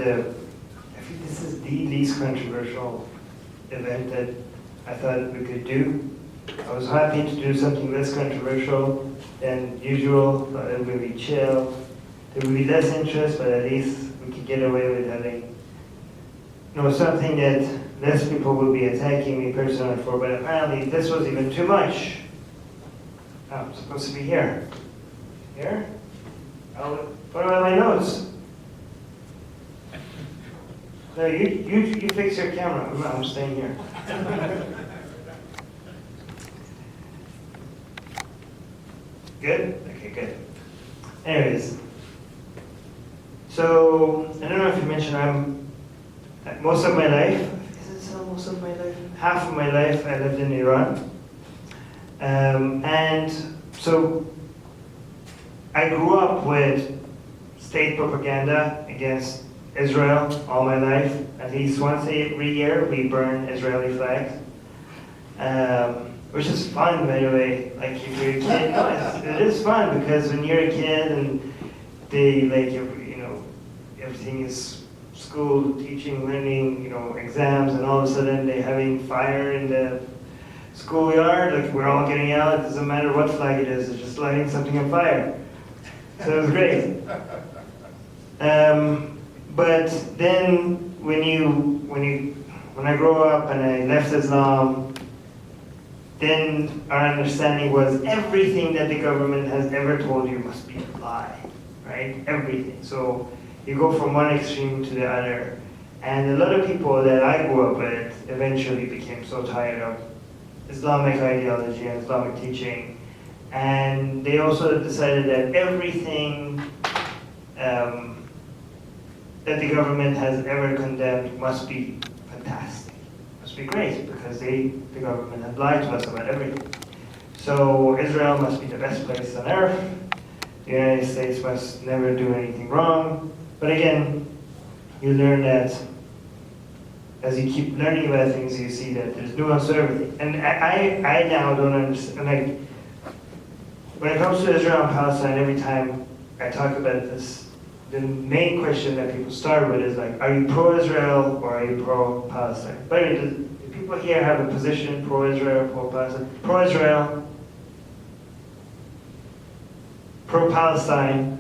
I think this is the least controversial event that I thought we could do. I was happy to do something less controversial than usual, but it would be chill. There would be less interest, but at least we could get away with having, something that less people would be attacking me personally for, but apparently this was even too much. Oh, I'm supposed to be here. Here? Oh, what about my notes? No, you fix your camera. I'm staying here. Good? Okay, good. Anyways, so I don't know if you mentioned most of my life, is it so most of my life? Half of my life I lived in Iran. And so I grew up with state propaganda against Israel all my life. At least once every year we burn Israeli flags. Which is fun, by the way. Like if you're a kid, it is fun because when you're a kid and they everything is school, teaching, learning, exams, and all of a sudden they're having fire in the schoolyard. Like we're all getting out. It doesn't matter what flag it is. It's just lighting something on fire. So it was great. But then when I grew up and I left Islam, then our understanding was everything that the government has ever told you must be a lie, right? Everything. So you go from one extreme to the other. And a lot of people that I grew up with eventually became so tired of Islamic ideology and Islamic teaching. And they also decided that everything that the government has ever condemned must be fantastic, must be great, because the government had lied to us about everything. So Israel must be the best place on earth. The United States must never do anything wrong. But again, you learn that as you keep learning about things, you see that there's nuance to everything. And I now don't understand, like, when it comes to Israel and Palestine, every time I talk about this, the main question that people start with is like, are you pro-Israel or are you pro-Palestine? But do people here have a position pro-Israel, pro-Palestine? Pro-Israel, pro-Palestine.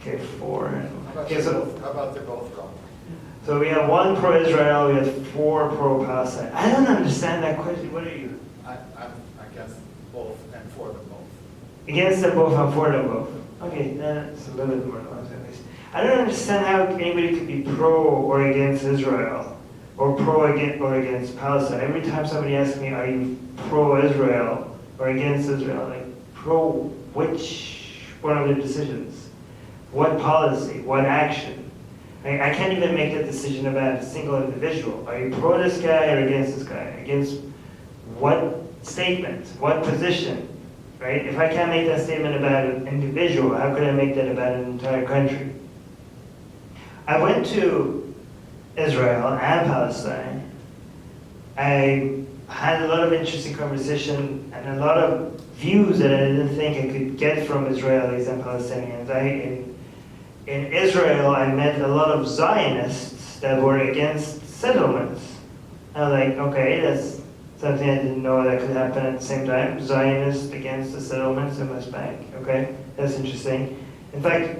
Okay, 4. Okay, so how about they're both wrong? So we have 1 pro-Israel, we have 4 pro-Palestine. I don't understand that question. What are you? I'm against both and for them both. Against them both and for them both. Okay, that's a little bit more nuanced at least. I don't understand how anybody could be pro or against Israel, or pro or against Palestine. Every time somebody asks me, are you pro-Israel or against Israel, like, pro which one of the decisions? What policy? What action? I can't even make a decision about a single individual. Are you pro this guy or against this guy? Against what statement? What position? Right? If I can't make that statement about an individual, how could I make that about an entire country? I went to Israel and Palestine. I had a lot of interesting conversation and a lot of views that I didn't think I could get from Israelis and Palestinians. In Israel, I met a lot of Zionists that were against settlements. I was like, okay, that's something I didn't know that could happen at the same time. Zionists against the settlements in West Bank. Okay, that's interesting. In fact,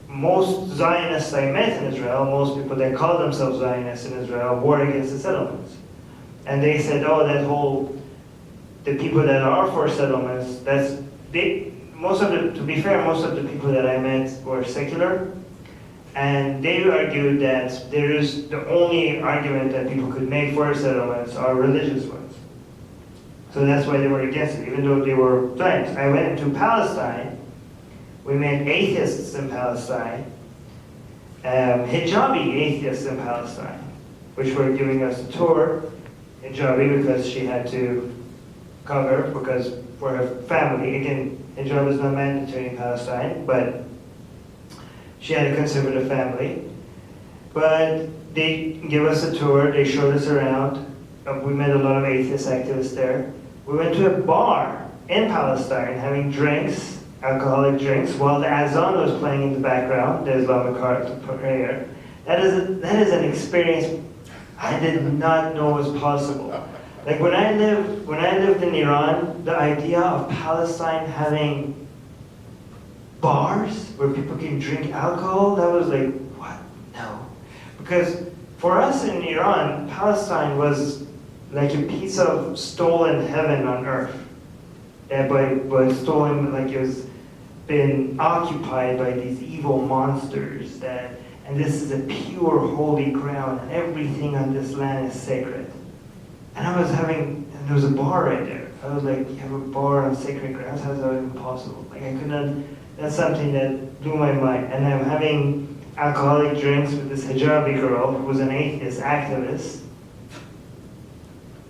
most Zionists I met in Israel, most people that call themselves Zionists in Israel, were against the settlements. And they said, oh, the people that are for settlements, to be fair, most of the people that I met were secular. And they argued that the only argument that people could make for settlements are religious ones. So that's why they were against it, even though they were Zionists. I went into Palestine. We met atheists in Palestine, hijabi atheists in Palestine, which were giving us a tour. Hijabi because she had to cover, because for her family, again, hijab is not mandatory in Palestine, but she had a conservative family. But they gave us a tour, they showed us around. We met a lot of atheist activists there. We went to a bar in Palestine having drinks alcoholic drinks while the azan was playing in the background, the Islamic prayer. That is an experience I did not know was possible. Like when I lived in Iran, the idea of Palestine having bars where people can drink alcohol, that was like, what? No. Because for us in Iran, Palestine was like a piece of stolen heaven on earth. By stolen, like it was been occupied by these evil monsters and this is a pure holy ground and everything on this land is sacred. And and there was a bar right there. I was like, you have a bar on sacred grounds? How is that even possible? Like that's something that blew my mind. And I'm having alcoholic drinks with this hijabi girl who was an atheist activist.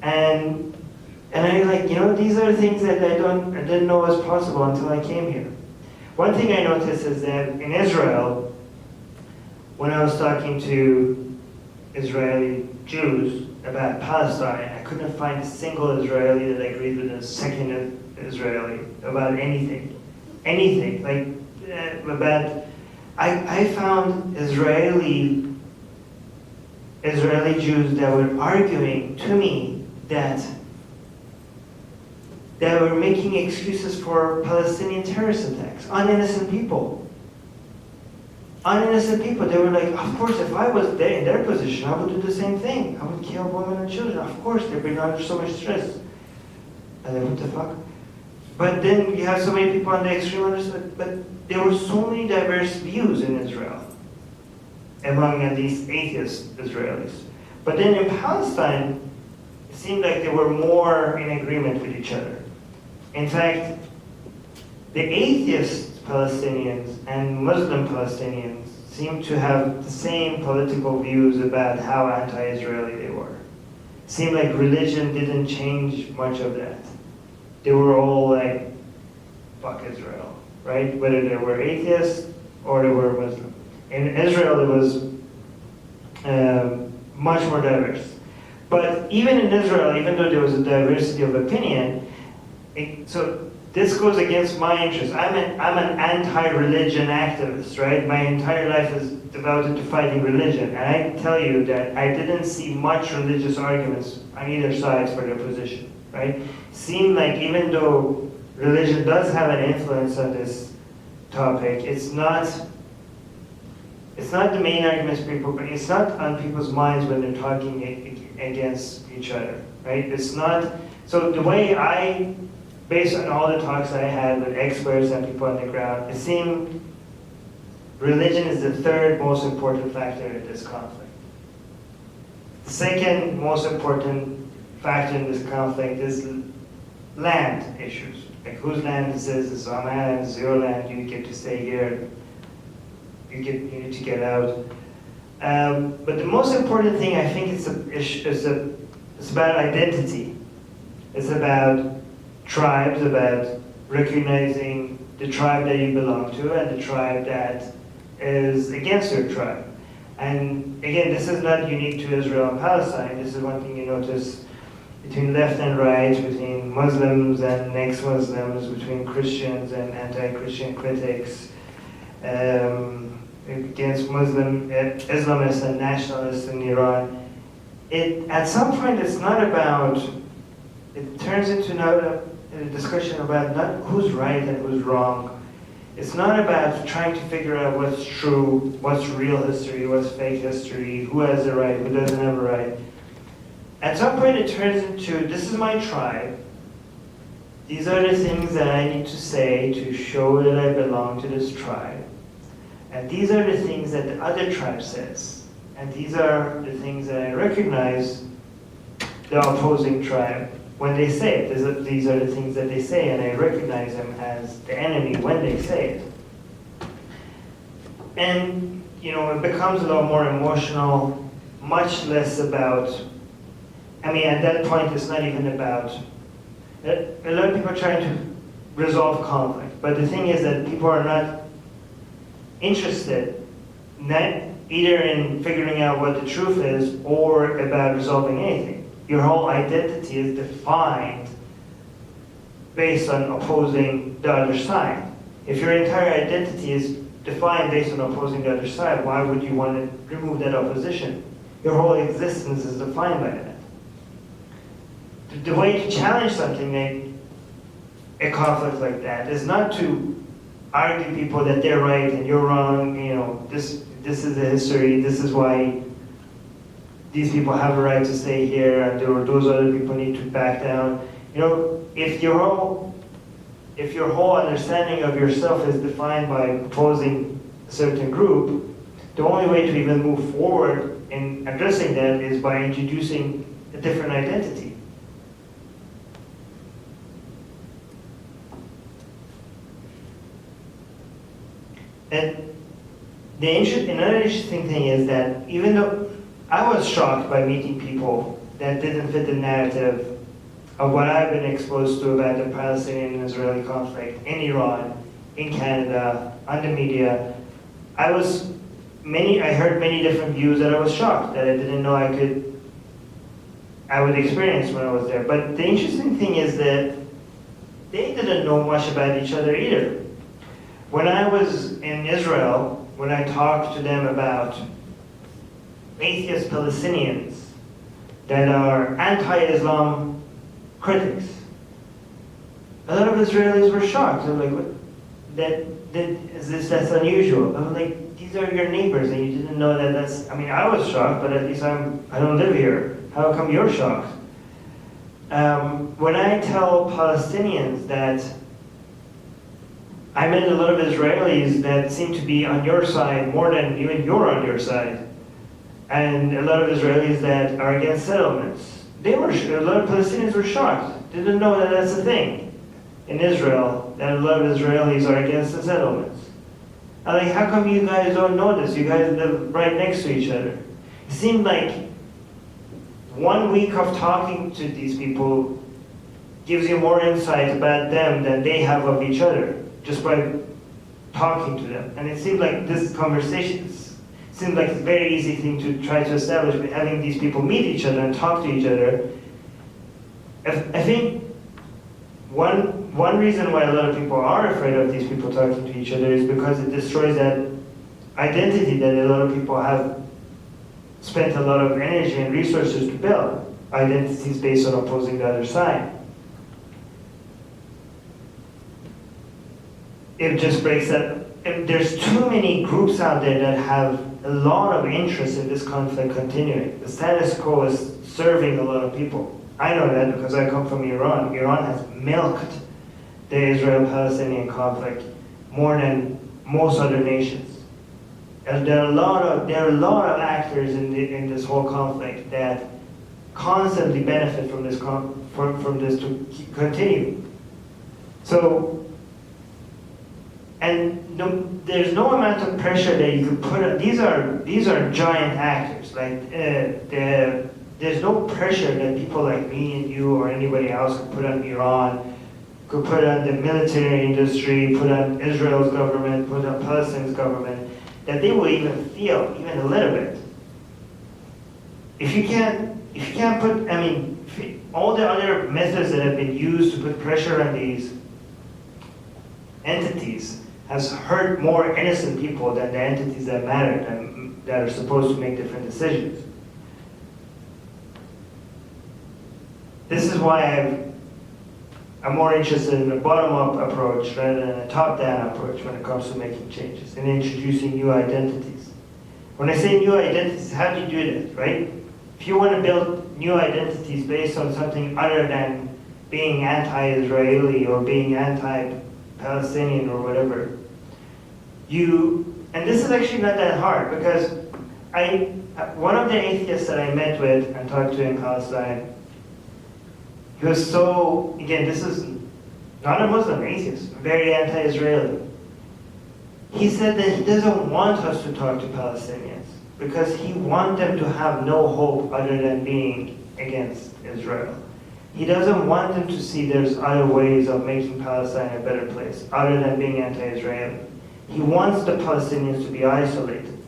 And I like, these are things that I didn't know was possible until I came here. One thing I noticed is that in Israel, when I was talking to Israeli Jews about Palestine, I couldn't find a single Israeli that agreed with a second Israeli about anything. Anything. I found Israeli Jews that were arguing to me that they were making excuses for Palestinian terrorist attacks on innocent people. On innocent people. They were like, of course, if I was in their position, I would do the same thing. I would kill women and children. Of course, they'd bring under so much stress. And then, what the fuck? But then you have so many people on the extreme underside. But there were so many diverse views in Israel, among at least atheist Israelis. But then in Palestine, it seemed like they were more in agreement with each other. In fact, the atheist Palestinians and Muslim Palestinians seem to have the same political views about how anti-Israeli they were. It seemed like religion didn't change much of that. They were all like, fuck Israel, right? Whether they were atheists or they were Muslim. In Israel, it was much more diverse. But even in Israel, even though there was a diversity of opinion, so this goes against my interests. I'm an anti-religion activist, right? My entire life is devoted to fighting religion. And I tell you that I didn't see much religious arguments on either side for their position, right? It seemed like even though religion does have an influence on this topic, it's not the main arguments people, but it's not on people's minds when they're talking against each other, right? It's not, so the way based on all the talks I had with experts and people on the ground, it seemed religion is the third most important factor in this conflict. The second most important factor in this conflict is land issues. Like whose land this is? It's our land, it's your land, you get to stay here, you need to get out. But the most important thing I think it's about identity. It's about tribes, about recognizing the tribe that you belong to and the tribe that is against your tribe. And again, this is not unique to Israel and Palestine. This is one thing you notice between left and right, between Muslims and ex-Muslims, between Christians and anti-Christian critics, against Muslim Islamists and nationalists in Iran. At some point, it's not about, it turns into a discussion about not who's right and who's wrong. It's not about trying to figure out what's true, what's real history, what's fake history, who has a right, who doesn't have a right. At some point it turns into, this is my tribe. These are the things that I need to say to show that I belong to this tribe. And these are the things that the other tribe says. And these are the things that I recognize the opposing tribe when they say it. These are the things that they say, and I recognize them as the enemy when they say it. And, it becomes a lot more emotional, much less about, at that point it's not even about, a lot of people are trying to resolve conflict, but the thing is that people are not interested, not either in figuring out what the truth is or about resolving anything. Your whole identity is defined based on opposing the other side. If your entire identity is defined based on opposing the other side, why would you want to remove that opposition? Your whole existence is defined by that. The way to challenge something like a conflict like that is not to argue people that they're right and you're wrong, you know, this is the history, this is why these people have a right to stay here and those other people need to back down. You know, if your whole understanding of yourself is defined by opposing a certain group, the only way to even move forward in addressing that is by introducing a different identity. And another interesting thing is that even though I was shocked by meeting people that didn't fit the narrative of what I've been exposed to about the Palestinian and Israeli conflict in Iran, in Canada, on the media, I heard many different views that I was shocked that I didn't know I would experience when I was there. But the interesting thing is that they didn't know much about each other either. When I was in Israel, when I talked to them about atheist Palestinians that are anti-Islam critics, a lot of Israelis were shocked. They were like, what? That's unusual. I was like, these are your neighbors and you didn't know that's, I mean, I was shocked, but at least I don't live here. How come you're shocked? When I tell Palestinians that I met a lot of Israelis that seem to be on your side more than even you're on your side, and a lot of Israelis that are against settlements, a lot of Palestinians were shocked. They didn't know that that's a thing in Israel, that a lot of Israelis are against the settlements. I'm like, how come you guys don't know this? You guys live right next to each other. It seemed like 1 week of talking to these people gives you more insight about them than they have of each other, just by talking to them. And it seemed like this conversation seemed like a very easy thing to try to establish, by having these people meet each other and talk to each other. I think one reason why a lot of people are afraid of these people talking to each other is because it destroys that identity that a lot of people have spent a lot of energy and resources to build, identities based on opposing the other side. It just breaks that. There's too many groups out there that have a lot of interest in this conflict continuing. The status quo is serving a lot of people. I know that because I come from Iran. Iran has milked the Israel-Palestinian conflict more than most other nations. And there are a lot of actors in this whole conflict that constantly benefit from this from this to continue. So. And there's no amount of pressure that you could put on. These are giant actors. Like there's no pressure that people like me and you or anybody else could put on Iran, could put on the military industry, put on Israel's government, put on Palestine's government, that they will even feel even a little bit. If you can't put, I mean, all the other methods that have been used to put pressure on these entities has hurt more innocent people than the entities that matter, that are supposed to make different decisions. This is why I'm more interested in a bottom-up approach rather than a top-down approach when it comes to making changes and introducing new identities. When I say new identities, how do you do that, right? If you want to build new identities based on something other than being anti-Israeli or being anti-Palestinian or whatever, and this is actually not that hard, because one of the atheists that I met with and talked to in Palestine, he was so, again, this is not a Muslim atheist, very anti-Israeli. He said that he doesn't want us to talk to Palestinians because he wants them to have no hope other than being against Israel. He doesn't want them to see there's other ways of making Palestine a better place other than being anti-Israeli. He wants the Palestinians to be isolated.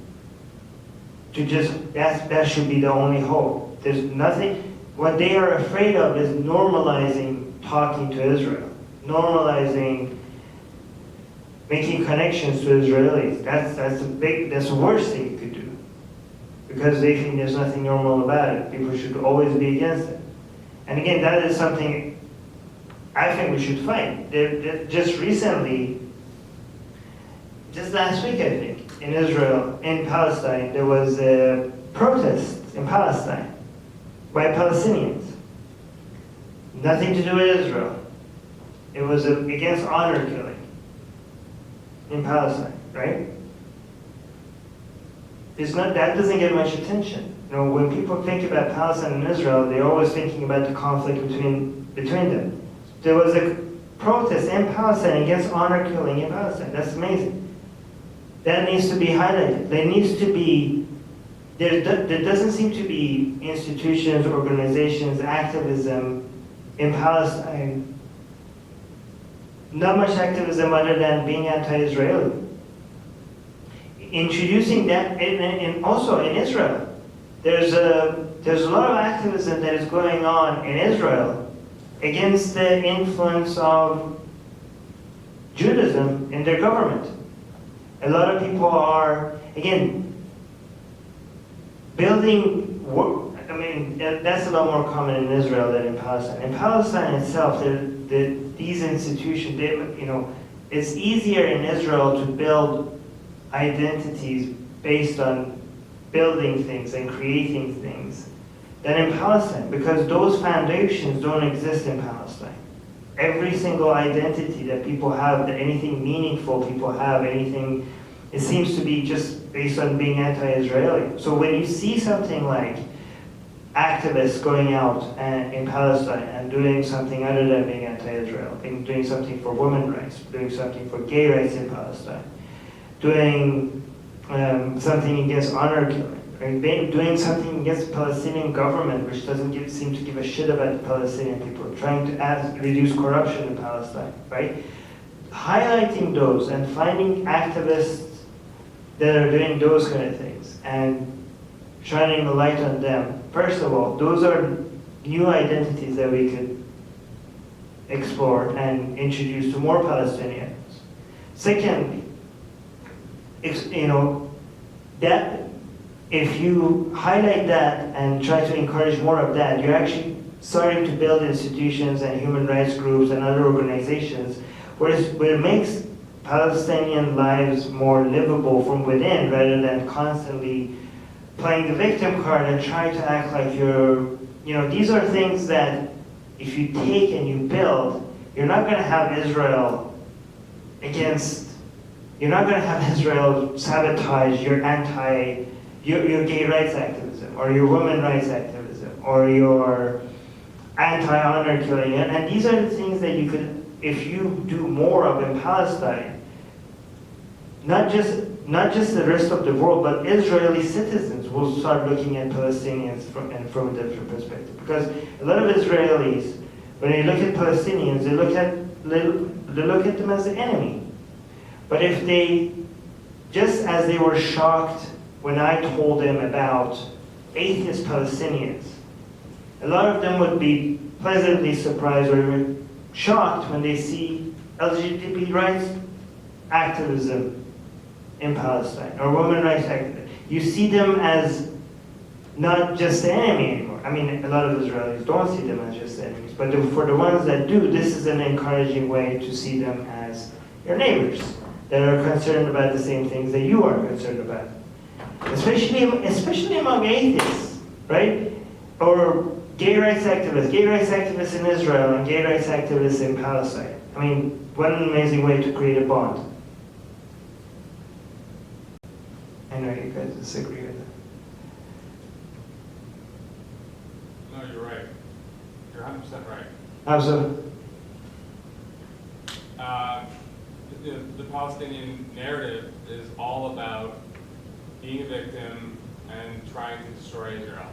That should be the only hope. There's nothing. What they are afraid of is normalizing talking to Israel, normalizing making connections to Israelis. That's the worst thing you could do. Because they think there's nothing normal about it. People should always be against it. And again, that is something I think we should fight. Just recently, just last week I think, in Israel, in Palestine, there was a protest in Palestine by Palestinians. Nothing to do with Israel. It was against honor killing in Palestine, right? That doesn't get much attention. You know, when people think about Palestine and Israel, they're always thinking about the conflict between them. There was a protest in Palestine against honor killing in Palestine. That's amazing. That needs to be highlighted. There doesn't seem to be institutions, organizations, activism in Palestine. Not much activism other than being anti-Israeli. Introducing that, and also in Israel, there's a lot of activism that is going on in Israel against the influence of Judaism in their government. A lot of people are, again, building work. I mean, that's a lot more common in Israel than in Palestine. In Palestine itself, these institutions, it's easier in Israel to build identities based on building things and creating things than in Palestine, because those foundations don't exist in Palestine. Every single identity that people have, that anything meaningful people have, anything, it seems to be just based on being anti-Israeli. So when you see something like activists going out in Palestine and doing something other than being anti-Israel, and doing something for women's rights, doing something for gay rights in Palestine, doing something against honor killing, right? Doing something against the Palestinian government, which doesn't seem to give a shit about the Palestinian people, trying to reduce corruption in Palestine, right? Highlighting those and finding activists that are doing those kind of things and shining a light on them. First of all, those are new identities that we could explore and introduce to more Palestinians. Secondly, that if you highlight that and try to encourage more of that, you're actually starting to build institutions and human rights groups and other organizations where it makes Palestinian lives more livable from within, rather than constantly playing the victim card and trying to act like these are things that if you take and you build, you're not going to have Israel sabotage your gay rights activism, or your women's rights activism, or your anti-honor killing. And these are the things that you could, if you do more of in Palestine, not just the rest of the world, but Israeli citizens will start looking at Palestinians from a different perspective. Because a lot of Israelis, when they look at Palestinians, they look at them as the enemy. But if just as they were shocked when I told them about atheist Palestinians, a lot of them would be pleasantly surprised or even shocked when they see LGBT rights activism in Palestine, or women's rights activism. You see them as not just the enemy anymore. I mean, a lot of Israelis don't see them as just enemies, but for the ones that do, this is an encouraging way to see them as your neighbors that are concerned about the same things that you are concerned about. Especially among atheists, right? Or gay rights activists in Israel and gay rights activists in Palestine. I mean, what an amazing way to create a bond. I know you guys disagree with that. No, you're right. You're 100% right. How so? The Palestinian narrative is all about being a victim and trying to destroy Israel.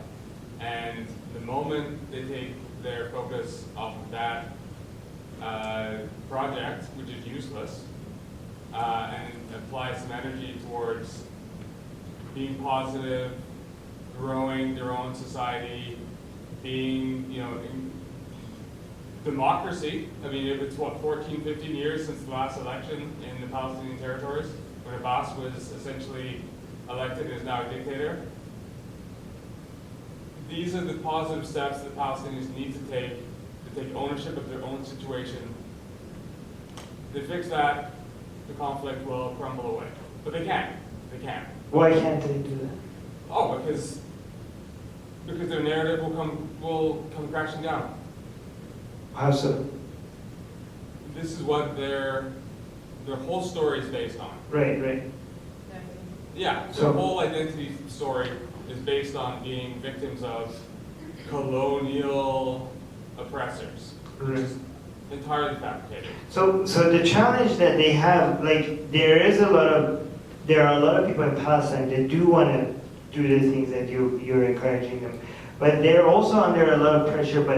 And the moment they take their focus off of that project, which is useless, and apply some energy towards being positive, growing their own society, being, democracy. I mean, if it's what, 14, 15 years since the last election in the Palestinian territories, when Abbas was essentially elected and is now a dictator. These are the positive steps that Palestinians need to take ownership of their own situation. If they fix that, the conflict will crumble away. But they can't. They can't. Why can't they do that? Oh, because their narrative will come crashing down. How so? This is what their whole story is based on. Right. Yeah, So- their whole identity story is based on being victims of colonial oppressors. Right. Entirely fabricated. So the challenge that they have, like, there are a lot of people in Palestine that do want to do the things that you're encouraging them, but they're also under a lot of pressure by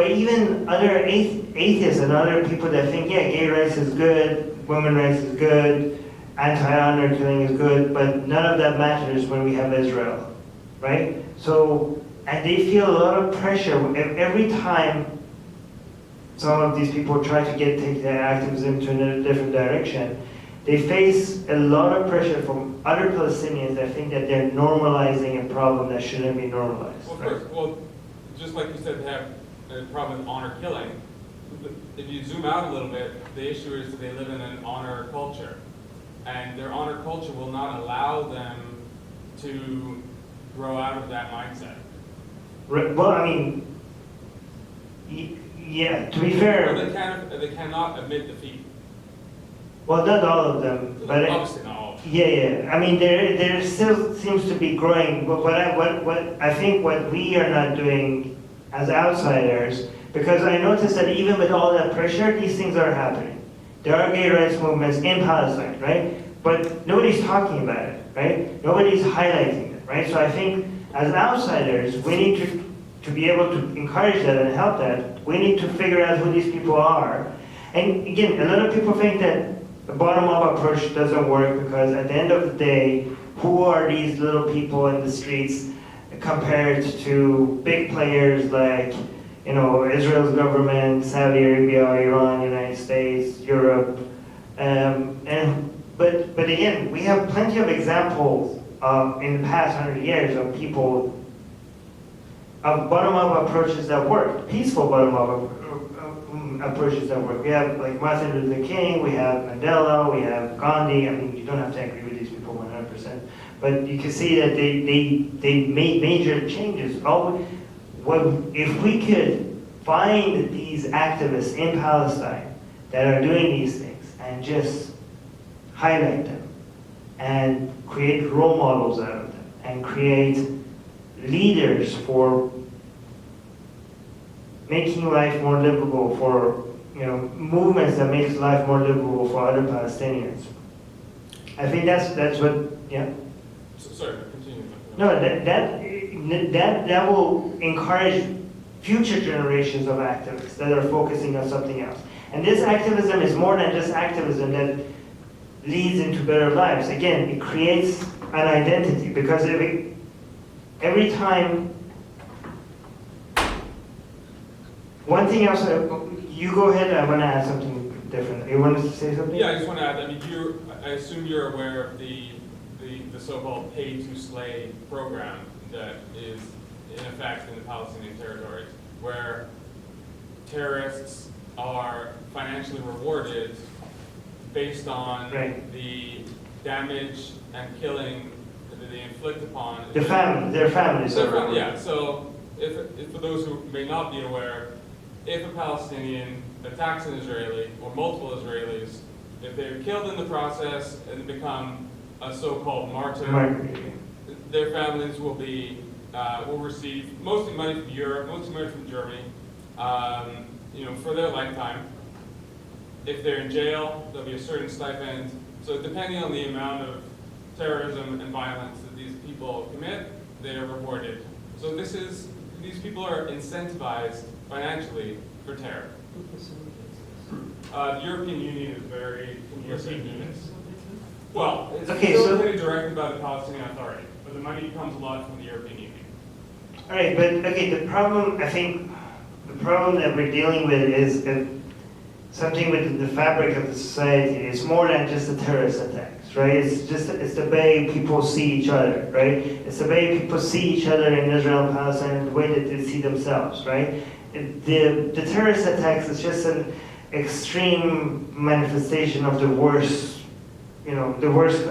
even other atheists and other people that think, yeah, gay rights is good, women's rights is good, anti-honor killing is good, but none of that matters when we have Israel, right? So, and they feel a lot of pressure every time some of these people try to take their activism to a different direction. They face a lot of pressure from other Palestinians that think that they're normalizing a problem that shouldn't be normalized. Well, right? first, well, just like you said, they have a problem with honor killing. If you zoom out a little bit, the issue is that they live in an honor culture. And their honor culture will not allow them to grow out of that mindset. Right, well, I mean, yeah, to be fair, Well, they cannot admit defeat. well, not all of them, but Obviously not all. yeah. I mean, there still seems to be growing. But what I think what we are not doing as outsiders, because I noticed that even with all that pressure, these things are happening. There are gay rights movements in Palestine, right? But nobody's talking about it, right? Nobody's highlighting it, right? So I think as outsiders, we need to be able to encourage that and help that. We need to figure out who these people are. And again, a lot of people think that the bottom-up approach doesn't work because at the end of the day, who are these little people in the streets compared to big players like, you know, Israel's government, Saudi Arabia, Iran, United States, Europe, but again, we have plenty of examples in the past 100 years of people of bottom-up approaches that work, peaceful bottom-up approaches that work. We have like Martin Luther King, we have Mandela, we have Gandhi. I mean, you don't have to agree with these people 100%, but you can see that they made major changes. If we could find these activists in Palestine that are doing these things and just highlight them and create role models out of them and create leaders for making life more livable, for movements that makes life more livable for other Palestinians. I think that's what Sorry, continue. No, that will encourage future generations of activists that are focusing on something else. And this activism is more than just activism that leads into better lives. Again, it creates an identity because every time. One thing else, you go ahead. I want to add something different. You wanted to say something? Yeah, I just want to add. I mean, I assume you're aware of the so-called pay-to-slay program that is in effect in the Palestinian territories, where terrorists are financially rewarded based on the damage and killing that they inflict upon their families. Yeah. So, if for those who may not be aware, if a Palestinian attacks an Israeli or multiple Israelis, if they're killed in the process and become a so-called martyr, their families will receive mostly money from Europe, mostly money from Germany, for their lifetime. If they're in jail, there'll be a certain stipend. So depending on the amount of terrorism and violence that these people commit, they are rewarded. So these people are incentivized financially for terror. The European Union is very receiving units. Well, it's facilitated directly by the Palestinian Authority, but the money comes a lot from the European Union. All right, but okay, the problem, I think, the problem that we're dealing with is something with the fabric of the society. It's more than just the terrorist attacks, right? It's the way people see each other, right? It's the way people see each other in Israel and Palestine and the way that they see themselves, right? The terrorist attacks is just an extreme manifestation of the worst, the worst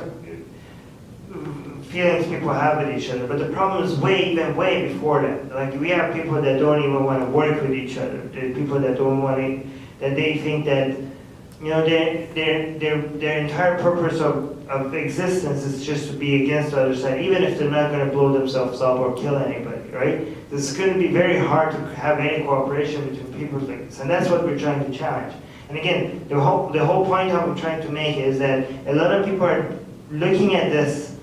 feelings people have with each other. But the problem is even way before that. Like, we have people that don't even want to work with each other. There are people that don't want to, that they think that, their entire purpose of existence is just to be against the other side, even if they're not going to blow themselves up or kill anybody, right? It's going to be very hard to have any cooperation between people like this, and that's what we're trying to challenge. And again, the whole point I'm trying to make is that a lot of people are looking at this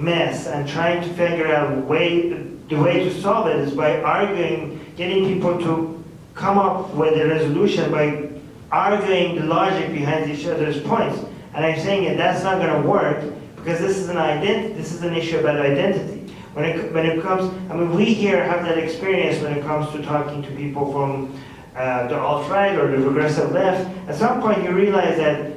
mess and trying to figure out the way to solve it is by arguing, getting people to come up with a resolution by arguing the logic behind each other's points. And I'm saying that that's not going to work because this is an issue about identity. When it comes, I mean, we here have that experience when it comes to talking to people from the alt-right or the progressive left. At some point you realize that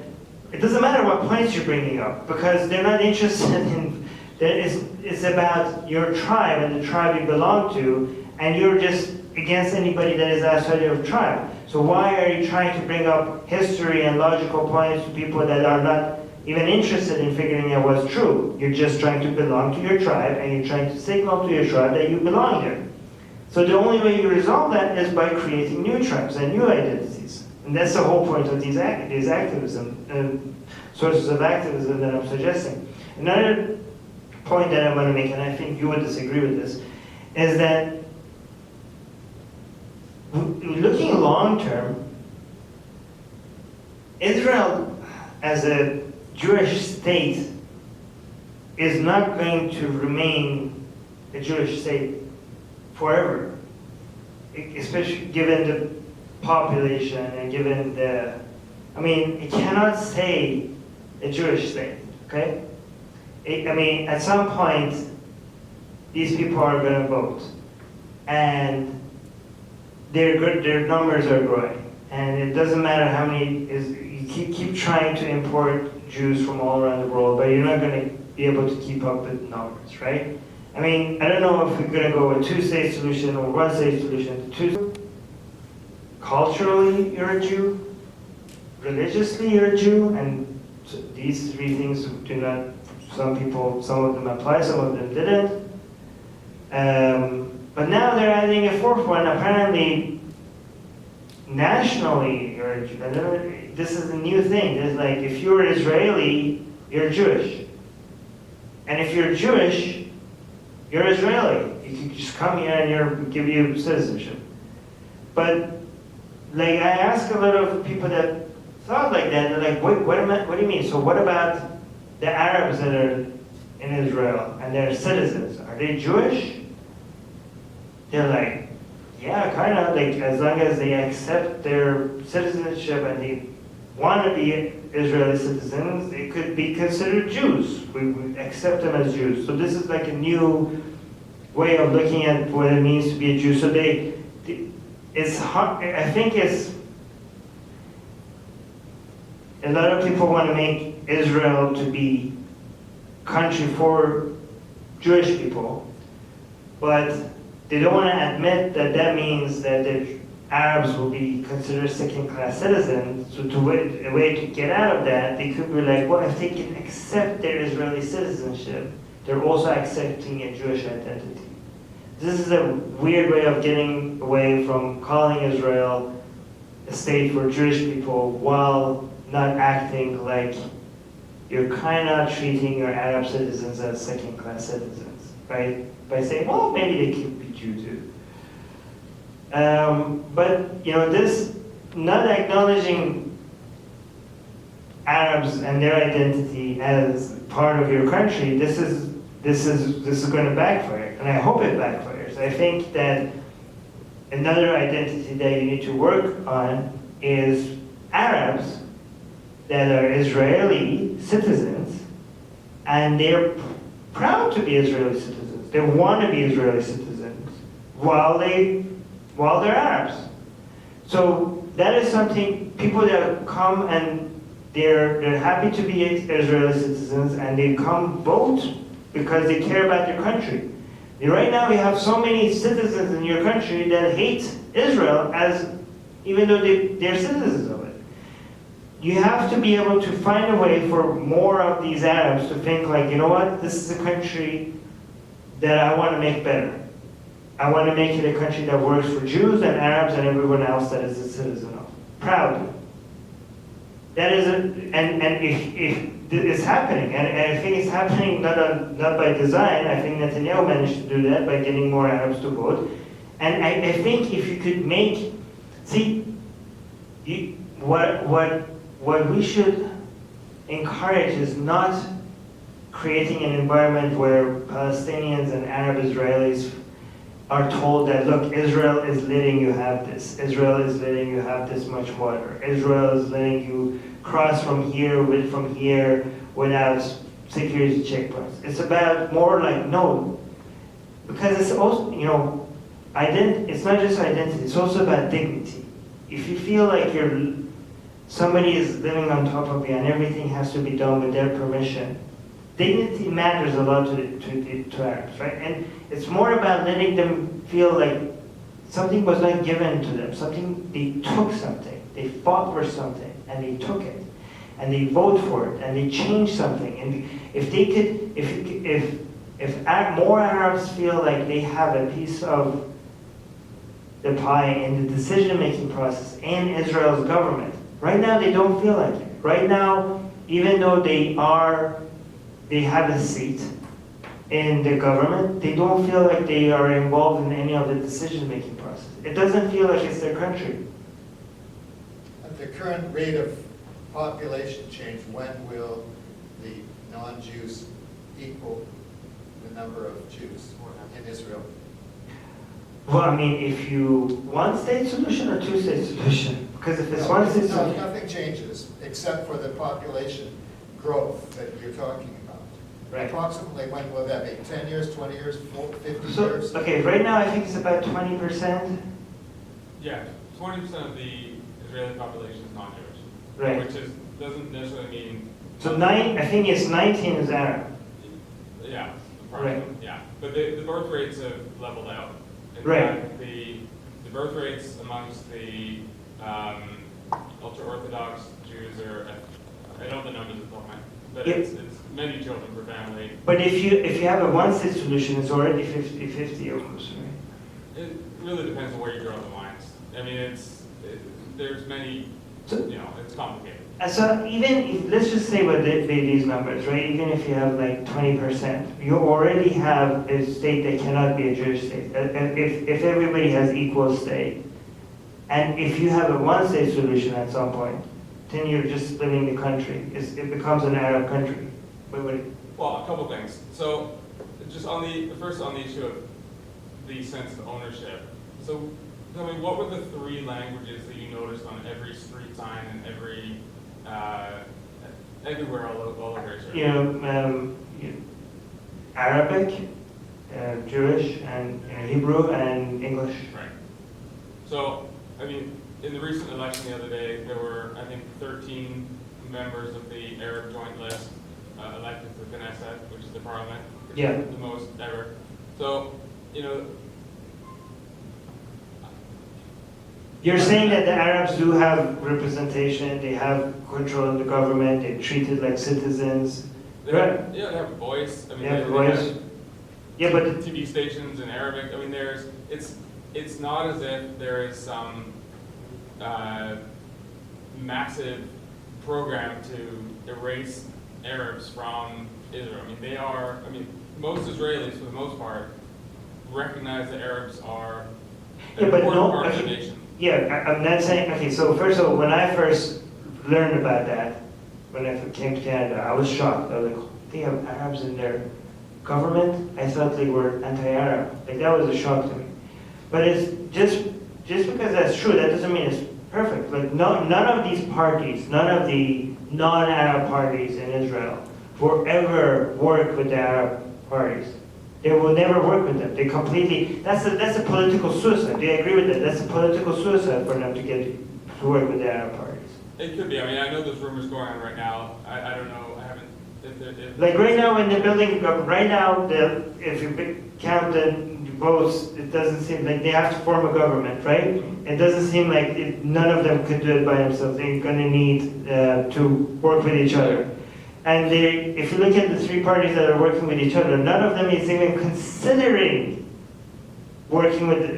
it doesn't matter what points you're bringing up because they're not interested in, it's about your tribe and the tribe you belong to, and you're just against anybody that is outside your tribe. So why are you trying to bring up history and logical points to people that are not even interested in figuring out what's true? You're just trying to belong to your tribe, and you're trying to signal to your tribe that you belong there. So the only way you resolve that is by creating new tribes and new identities. And that's the whole point of these activism, sources of activism that I'm suggesting. Another point that I want to make, and I think you would disagree with this, is that looking long term, Israel as a Jewish state is not going to remain a Jewish state forever, especially given the population and given the, I mean, it cannot stay a Jewish state, okay? I mean, at some point, these people are going to vote, and their numbers are growing, and it doesn't matter how many you keep trying to import Jews from all around the world, but you're not going to be able to keep up with numbers, right? I mean, I don't know if we're going to go with a two-state solution or one-state solution. Culturally, you're a Jew. Religiously, you're a Jew, and so these three things do not. Some of them apply, some of them didn't. But now they're adding a fourth one. Apparently, nationally, you're a Jew. This is a new thing. It's like, if you're Israeli, you're Jewish. And if you're Jewish, you're Israeli. You can just come here and we'll give you citizenship. But, like, I ask a lot of people that thought like that, they're like, what do you mean? So what about the Arabs that are in Israel and they're citizens? Are they Jewish? They're like, yeah, kind of, like, as long as they accept their citizenship and they want to be Israeli citizens, they could be considered Jews. We would accept them as Jews. So this is like a new way of looking at what it means to be a Jew. So it's hard, I think it's, a lot of people want to make Israel to be country for Jewish people, but they don't want to admit that that means that the Arabs will be considered second-class citizens. So a way to get out of that, they could be like, well, if they can accept their Israeli citizenship, they're also accepting a Jewish identity. This is a weird way of getting away from calling Israel a state for Jewish people while not acting like you're kind of treating your Arab citizens as second-class citizens, right? By saying, well, maybe they could be Jew too. But this not acknowledging Arabs and their identity as part of your country, this is going to backfire, and I hope it backfires. I think that another identity that you need to work on is Arabs that are Israeli citizens, and they're proud to be Israeli citizens. They want to be Israeli citizens, while they're Arabs. So that is something, people that come and they're happy to be Israeli citizens and they come vote because they care about their country. Right now we have so many citizens in your country that hate Israel even though they're citizens of it. You have to be able to find a way for more of these Arabs to think like, you know what, this is a country that I want to make better. I want to make it a country that works for Jews and Arabs and everyone else that is a citizen of. Proudly. That is if it's happening, and I think it's happening not by design. I think Netanyahu managed to do that by getting more Arabs to vote. And I think if you could what we should encourage is not creating an environment where Palestinians and Arab Israelis are told that, look, Israel is letting you have this. Israel is letting you have this much water. Israel is letting you cross from here without security checkpoints. It's about more like, no, because it's also, it's not just identity, it's also about dignity. If you feel like somebody is living on top of you and everything has to be done with their permission, dignity matters a lot to Arabs, right? And it's more about letting them feel like something was not given to them, they took something, they fought for something, and they took it, and they vote for it, and they changed something. And if more Arabs feel like they have a piece of the pie in the decision-making process in Israel's government, right now they don't feel like it. Right now, even though they have a seat in the government, they don't feel like they are involved in any of the decision-making process. It doesn't feel like it's their country. At the current rate of population change, when will the non-Jews equal the number of Jews in Israel? Well, I mean, if you one-state solution or two-state solution, because if it's one-state solution, nothing changes except for the population growth that you're talking about. right? Approximately when will that be? 10 years, 20 years, 50 years? Okay, right now I think it's about 20%. Yeah, 20% of the Israeli population is non-Jewish. Right. Which doesn't necessarily mean. So I think it's 19 is Arab. Yeah, approximately. Right. Yeah, but the birth rates have leveled out. In Right. fact, the birth rates amongst the ultra-Orthodox Jews are, I don't know the numbers at the moment, but Yep. it's many children per family. But if you have a one-state solution, it's already 50-50 almost, right? It really depends on where you draw the lines. I mean, there's many, it's complicated. And so even if, let's just say with these numbers, right? Even if you have like 20%, you already have a state that cannot be a Jewish state. If everybody has equal state, and if you have a one-state solution at some point, then you're just splitting the country. It becomes an Arab country. Well, a couple things. So, just on the issue of the sense of ownership. So, tell me, what were the 3 languages that you noticed on every street sign and everywhere all over Israel? Arabic, Jewish, and Hebrew, and English. Right. So, I mean, in the recent election the other day, there were, I think, 13 members of the Arab Joint List elected to the Knesset, which is the parliament, which is the most ever. So, You're saying that the Arabs do have representation, they have control in the government, they're treated like citizens. They have a voice. I mean, they have a voice. Yeah, but TV stations in Arabic. I mean, it's not as if there is some massive program to erase Arabs from Israel. I mean, most Israelis, for the most part, recognize that Arabs are an important part of the nation. Yeah, I'm not saying, okay, so first of all, when I first learned about that, when I came to Canada, I was shocked. I was like, they have Arabs in their government? I thought they were anti-Arab. Like, that was a shock to me. But it's just because that's true, that doesn't mean it's perfect. Like, none of these parties, none of the non-Arab parties in Israel will ever work with the Arab parties. They will never work with them. They completely, that's a political suicide. Do you agree with that? That's a political suicide for them to get to work with the Arab parties. It could be. I mean, I know there's rumors going on right now. I don't know. I haven't. Like right now when they're building, right now, if you count the votes, it doesn't seem like they have to form a government, right? It doesn't seem like none of them could do it by themselves. They're going to need to work with each other. And if you look at the three parties that are working with each other, none of them is even considering working with,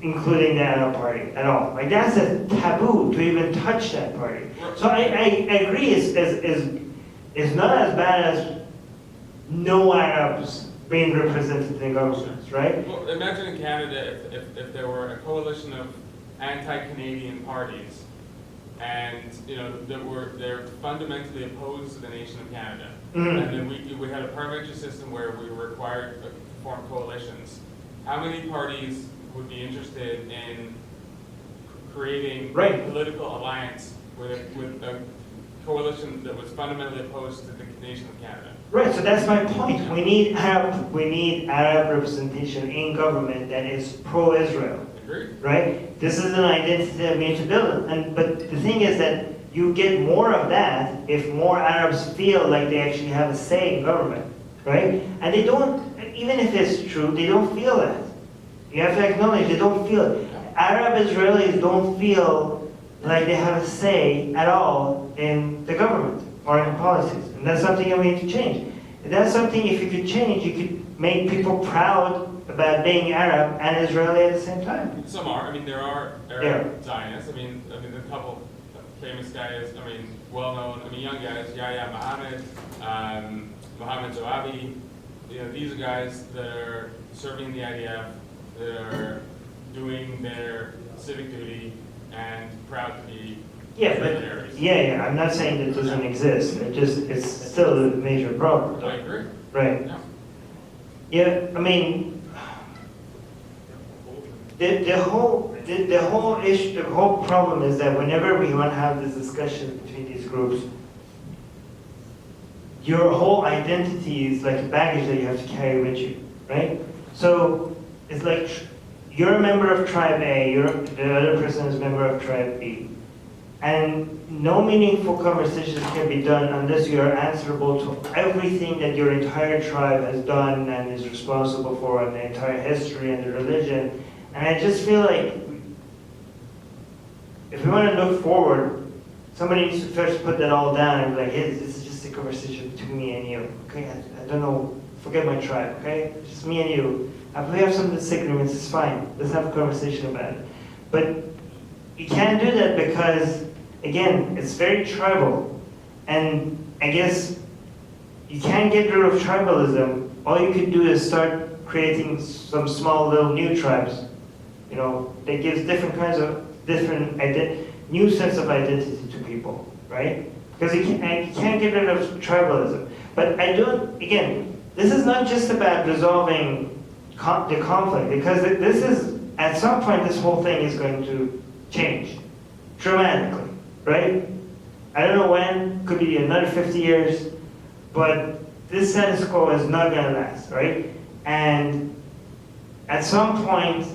including the Arab party at all. Like that's a taboo to even touch that party. So I agree, it's not as bad as no Arabs being represented in governments, right? Well, imagine in Canada if there were a coalition of anti-Canadian parties, and they're fundamentally opposed to the nation of Canada, and then we had a parliamentary system where we were required to form coalitions. How many parties would be interested in creating a political alliance with a coalition that was fundamentally opposed to the nation of Canada? Right, so that's my point. We need Arab representation in government that is pro-Israel. Agreed. Right? This is an identity that we need to build. But the thing is that you get more of that if more Arabs feel like they actually have a say in government. Right? And they don't, even if it's true, they don't feel that. You have to acknowledge they don't feel it. Arab Israelis don't feel like they have a say at all in the government or in policies. And that's something that we need to change. And that's something, if you could change, you could make people proud about being Arab and Israeli at the same time. Some are. I mean, there are Arab Zionists. I mean, a couple famous guys. I mean, well-known. I mean, young guys. Yahya Mohammed, Mohammed Navabi. These are guys that are serving the IDF, that are doing their civic duty, and proud to be. Yeah, I'm not saying that it doesn't exist. It's still a major problem. I agree. Right. Yeah, I mean, the whole issue, the whole problem is that whenever we want to have this discussion between these groups, your whole identity is like a baggage that you have to carry with you, right? So it's like you're a member of tribe A, the other person is a member of tribe B. And no meaningful conversations can be done unless you are answerable to everything that your entire tribe has done and is responsible for, and the entire history and the religion. And I just feel like if we want to look forward, somebody needs to first put that all down and be like, hey, this is just a conversation between me and you. Okay, I don't know, forget my tribe, okay? It's just me and you. If we have some disagreements, it's fine. Let's have a conversation about it. But you can't do that because, again, it's very tribal. And I guess you can't get rid of tribalism. All you could do is start creating some small little new tribes, that gives different kinds of, new sense of identity to people, right? Because you can't get rid of tribalism. But again, this is not just about resolving the conflict, because this is, at some point, this whole thing is going to change dramatically, right? I don't know when, could be another 50 years, but this status quo is not going to last, right? And at some point,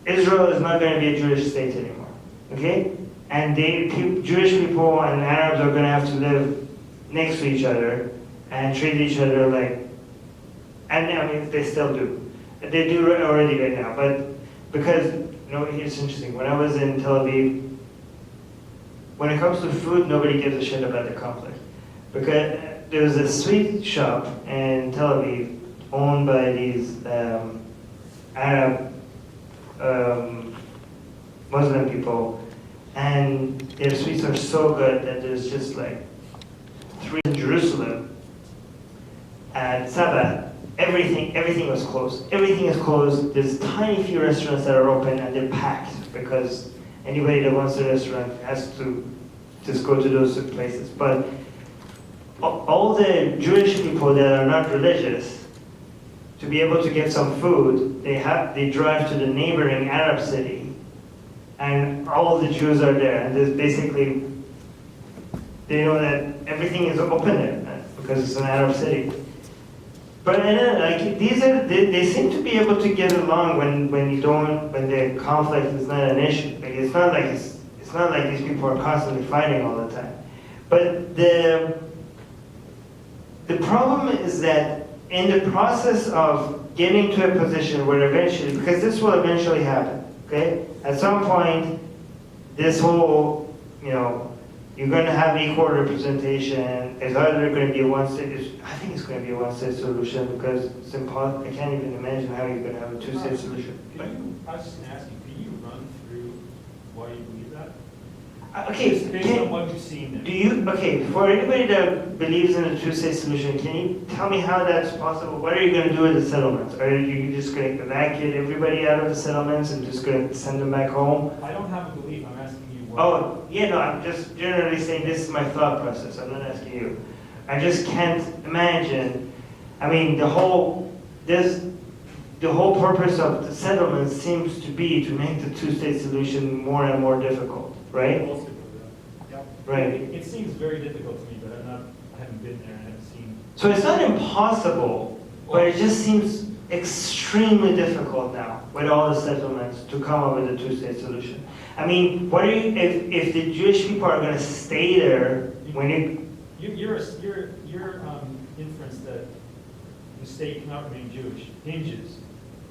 Israel is not going to be a Jewish state anymore, okay? And Jewish people and Arabs are going to have to live next to each other and treat each other like, and I mean, they still do. They do already right now, but because, it's interesting. When I was in Tel Aviv, when it comes to food, nobody gives a shit about the conflict. Because there was a sweet shop in Tel Aviv owned by these Arab Muslim people, and their sweets are so good that there's just like 3 in Jerusalem. At Sabbath, everything was closed. Everything is closed. There's tiny few restaurants that are open, and they're packed because anybody that wants a restaurant has to just go to those places. But all the Jewish people that are not religious, to be able to get some food, they drive to the neighboring Arab city, and all the Jews are there. And there's basically, they know that everything is open there because it's an Arab city. But like they seem to be able to get along when the conflict is not an issue. Like it's not like these people are constantly fighting all the time. But the problem is that in the process of getting to a position where eventually, because this will eventually happen, okay? At some point, this whole, you're going to have equal representation. It's either going to be a one-state. I think it's going to be a one-state solution because it's impossible. I can't even imagine how you're going to have a two-state solution. I was just going to ask you, can you run through why you believe that? Okay. Just based on what you've seen there. For anybody that believes in a two-state solution, can you tell me how that's possible? What are you going to do with the settlements? Are you just going to evacuate everybody out of the settlements and just going to send them back home? I don't have a belief. I'm asking you what. Oh, yeah, no, I'm just generally saying this is my thought process. I'm not asking you. I just can't imagine. I mean, the whole purpose of the settlement seems to be to make the two-state solution more and more difficult, right? Right. It seems very difficult to me, but I haven't been there and I haven't seen. So it's not impossible, but it just seems extremely difficult now with all the settlements to come up with a two-state solution. I mean, what are you, if the Jewish people are going to stay there when Your inference that the state cannot remain Jewish hinges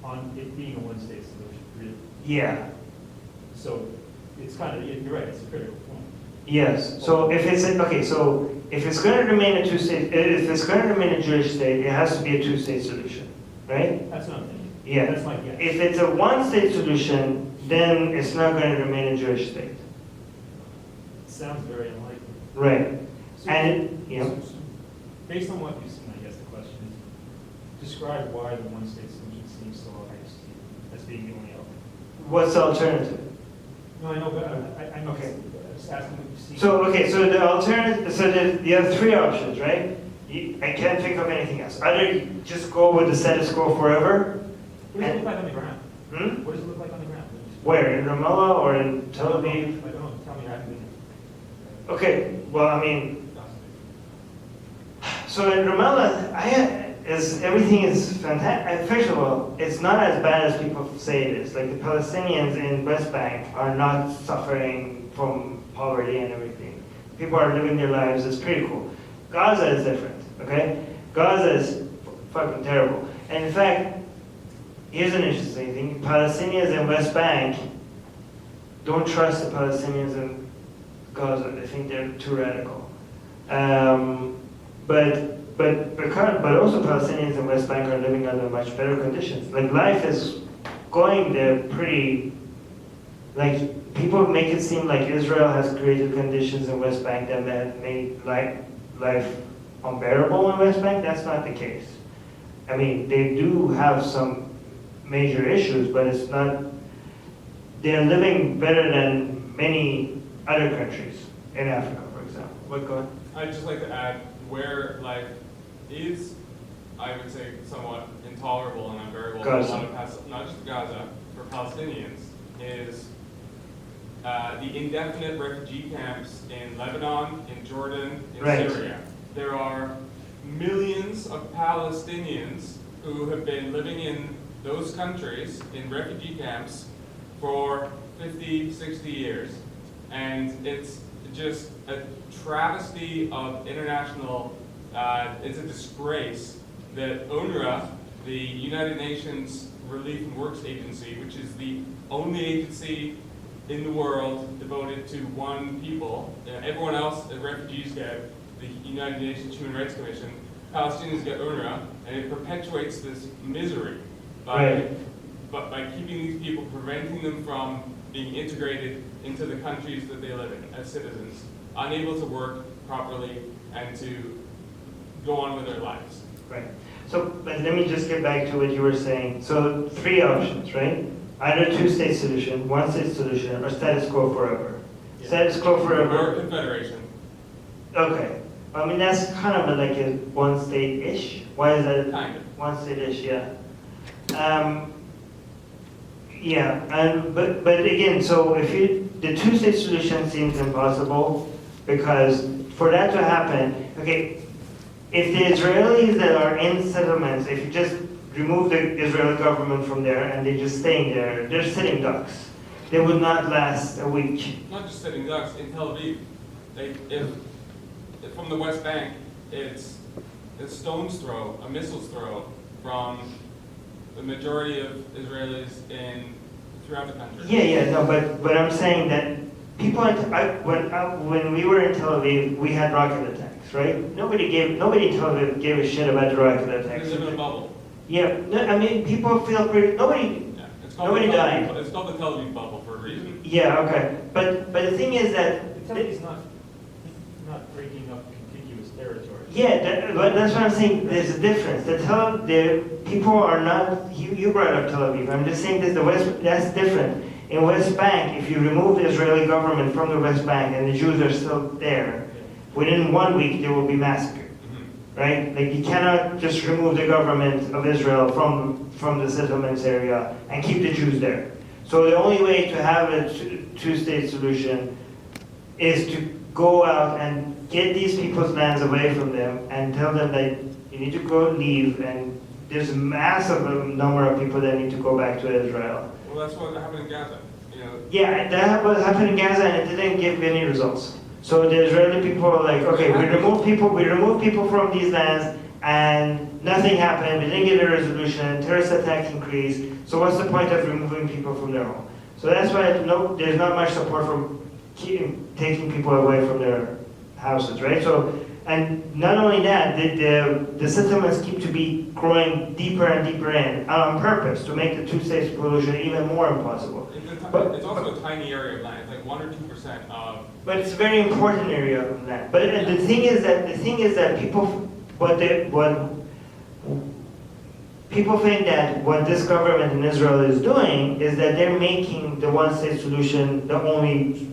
on it being a one-state solution, really. Yeah. So it's kind of, you're right, it's a critical point. Yes. So if it's going to remain a two-state, if it's going to remain a Jewish state, it has to be a two-state solution, right? That's what I'm thinking. Yeah. That's my guess. If it's a one-state solution, then it's not going to remain a Jewish state. It sounds very unlikely. Right. So, And based on what you've seen, I guess the question is, describe why the one-state solution seems so obvious to you as being the only option. what's the alternative? No, I know, but I know. Okay. I'm just asking what you've seen. So the alternative. So you have three options, right? I can't think of anything else. Either you just go with the status quo forever. What does it look like on the ground? Hmm? What does it look like on the ground? Where, in Ramallah or in Tel Aviv? I don't know. Tell me, I haven't been there. Okay. Well, I mean. So in Ramallah, everything is fantastic. First of all, it's not as bad as people say it is. Like the Palestinians in West Bank are not suffering from poverty and everything. People are living their lives. It's pretty cool. Gaza is different, okay? Gaza is fucking terrible. And in fact, here's an interesting thing. Palestinians in West Bank don't trust the Palestinians in Gaza. They think they're too radical. But also Palestinians in West Bank are living under much better conditions. Like life is going there pretty, like people make it seem like Israel has created conditions in West Bank that have made life unbearable in West Bank. That's not the case. I mean, they do have some major issues, but it's not, they're living better than many other countries in Africa, for example. What, go ahead? I'd just like to add where life is, I would say, somewhat intolerable and unbearable. Gaza. Not just Gaza, for Palestinians, is the indefinite refugee camps in Lebanon, in Jordan, in Right. Syria. There are millions of Palestinians who have been living in those countries in refugee camps for 50, 60 years. And it's just a travesty of international, it's a disgrace that UNRWA, the United Nations Relief and Works Agency, which is the only agency in the world devoted to one people, everyone else, the refugees get the United Nations Human Rights Commission, Palestinians get UNRWA, and it perpetuates this misery by keeping these people, preventing them from being integrated into the countries that they live in as citizens, unable to work properly and to go on with their lives. Right. So, but let me just get back to what you were saying. So, three options, right? Either two-state solution, one-state solution, or status quo forever. Yeah. Status quo forever. Or confederation. Okay. I mean, that's kind of like a one-state-ish. Why is that? Kind of. One-state-ish, yeah. But again, so if the two-state solution seems impossible because for that to happen, okay, if the Israelis that are in settlements, if you just remove the Israeli government from there and they're just staying there, they're sitting ducks. They would not last a week. Not just sitting ducks, in Tel Aviv, if from the West Bank, it's a stone's throw, a missile's throw from the majority of Israelis throughout the country. Yeah, no, but I'm saying that people, when we were in Tel Aviv, we had rocket attacks, right? Nobody in Tel Aviv gave a shit about the rocket attacks. They live in a bubble. Yeah, no, I mean, people feel pretty, nobody died. It's called the Tel Aviv bubble for a reason. Yeah, okay, but the thing is that, Tel Aviv's not breaking up contiguous territory. yeah, but that's what I'm saying, there's a difference. The people are not, you brought up Tel Aviv, I'm just saying that that's different. In West Bank, if you remove the Israeli government from the West Bank and the Jews are still there, within 1 week they will be massacred. Right? Like you cannot just remove the government of Israel from the settlements area and keep the Jews there. So the only way to have a two-state solution is to go out and get these people's lands away from them and tell them that you need to go leave, and there's a massive number of people that need to go back to Israel. Well, that's what happened in Gaza. Yeah, that was happened in Gaza and it didn't give any results. So the Israeli people were like, okay, we remove people from these lands, and nothing happened. We didn't get a resolution. Terrorist attacks increased. So what's the point of removing people from their home? So that's why there's not much support for taking people away from their houses, right? So, and not only that, the settlements keep to be growing deeper and deeper in on purpose to make the two-state solution even more impossible. It's also a tiny area of land. It's like 1 or 2% of. But it's a very important area of land. But the thing is that people, people think that what this government in Israel is doing is that they're making the one-state solution the only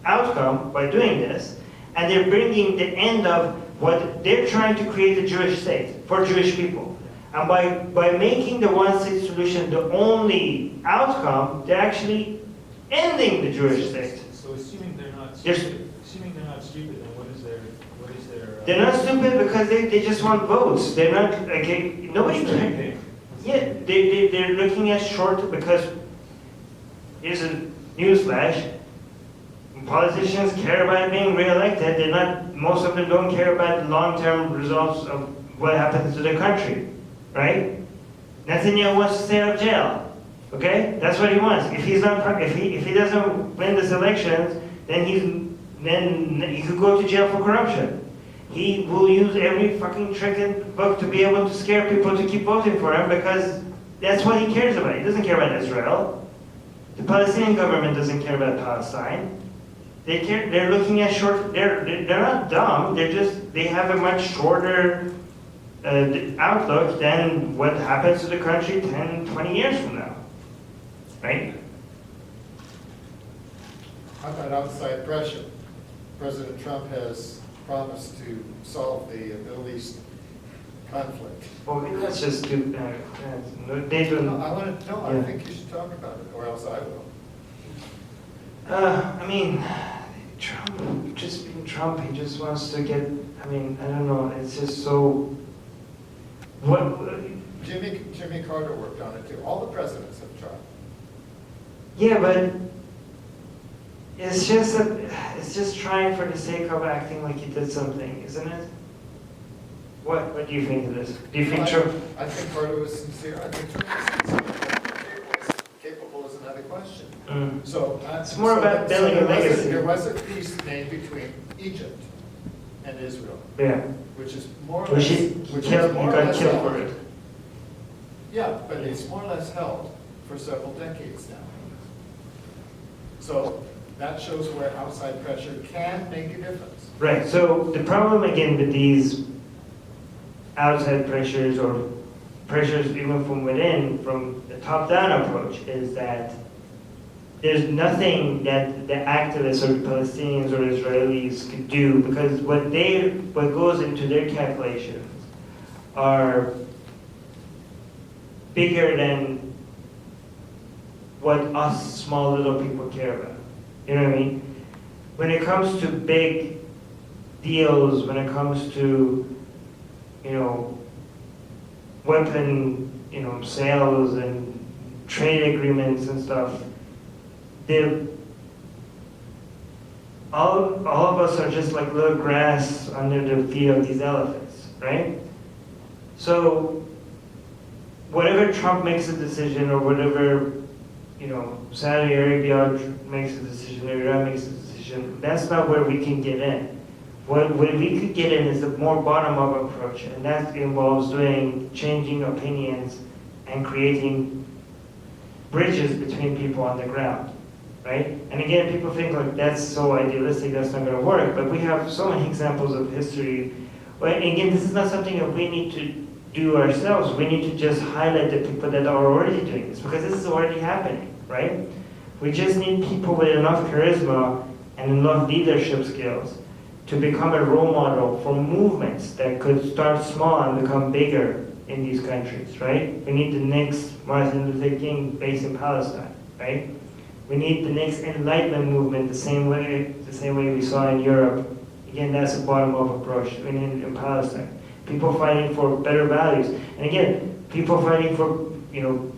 outcome by doing this, and they're bringing the end of what they're trying to create a Jewish state for Jewish people. And by making the one-state solution the only outcome, they're actually ending the Jewish state. So assuming they're not Yes. stupid, then what is their They're not stupid because they just want votes. They're not, okay, nobody. Yeah, they're looking at short, because here's a newsflash. Politicians care about being re-elected. They're not, most of them don't care about long-term results of what happens to the country, right? Netanyahu wants to stay out of jail, okay? That's what he wants. If he's not, if he doesn't win this elections, then he could go to jail for corruption. He will use every fucking trick in the book to be able to scare people to keep voting for him, because that's what he cares about. He doesn't care about Israel. The Palestinian government doesn't care about Palestine. They're looking at short, they're not dumb, they have a much shorter outlook than what happens to the country 10, 20 years from now, right? How about outside pressure? President Trump has promised to solve the Middle East conflict. Well, let's just do, they do. No, I Yeah. think you should talk about it, or else I will. I mean, Trump, just being Trump, he just wants to get, I mean, I don't know, it's just so, Jimmy Carter worked on it too. All the presidents have tried. yeah, but it's just trying for the sake of acting like he did something, isn't it? What do you think of this? Do you think Trump? I think Carter was sincere. I think Trump was sincere. Capable is another question. So It's more about building a legacy. There was a peace made between Egypt and Israel, Yeah. which is more or Which less. he which is got more or less killed held. for it. Yeah, but it's more or less held for several decades now. So that shows where outside pressure can make a difference. Right, so the problem again with these outside pressures or pressures even from within, from the top-down approach, is that there's nothing that the activists or the Palestinians or Israelis could do, because what goes into their calculations are bigger than what us small little people care about. You know what I mean? When it comes to big deals, when it comes to you know, weapon, you know, sales and trade agreements and stuff, all of us are just like little grass under the feet of these elephants, right? So whatever Trump makes a decision, or whatever, you know, Saudi Arabia makes a decision, or Iran makes a decision, that's not where we can get in. What we could get in is a more bottom-up approach, and that involves changing opinions and creating bridges between people on the ground, right? And again, people think like that's so idealistic, that's not going to work, but we have so many examples of history. Well, again, this is not something that we need to do ourselves. We need to just highlight the people that are already doing this, because this is already happening, right? We just need people with enough charisma and enough leadership skills to become a role model for movements that could start small and become bigger in these countries, right? We need the next Martin Luther King based in Palestine, right? We need the next Enlightenment movement the same way we saw in Europe. Again, that's a bottom-up approach in Palestine. People fighting for better values. And again, people fighting for, you know,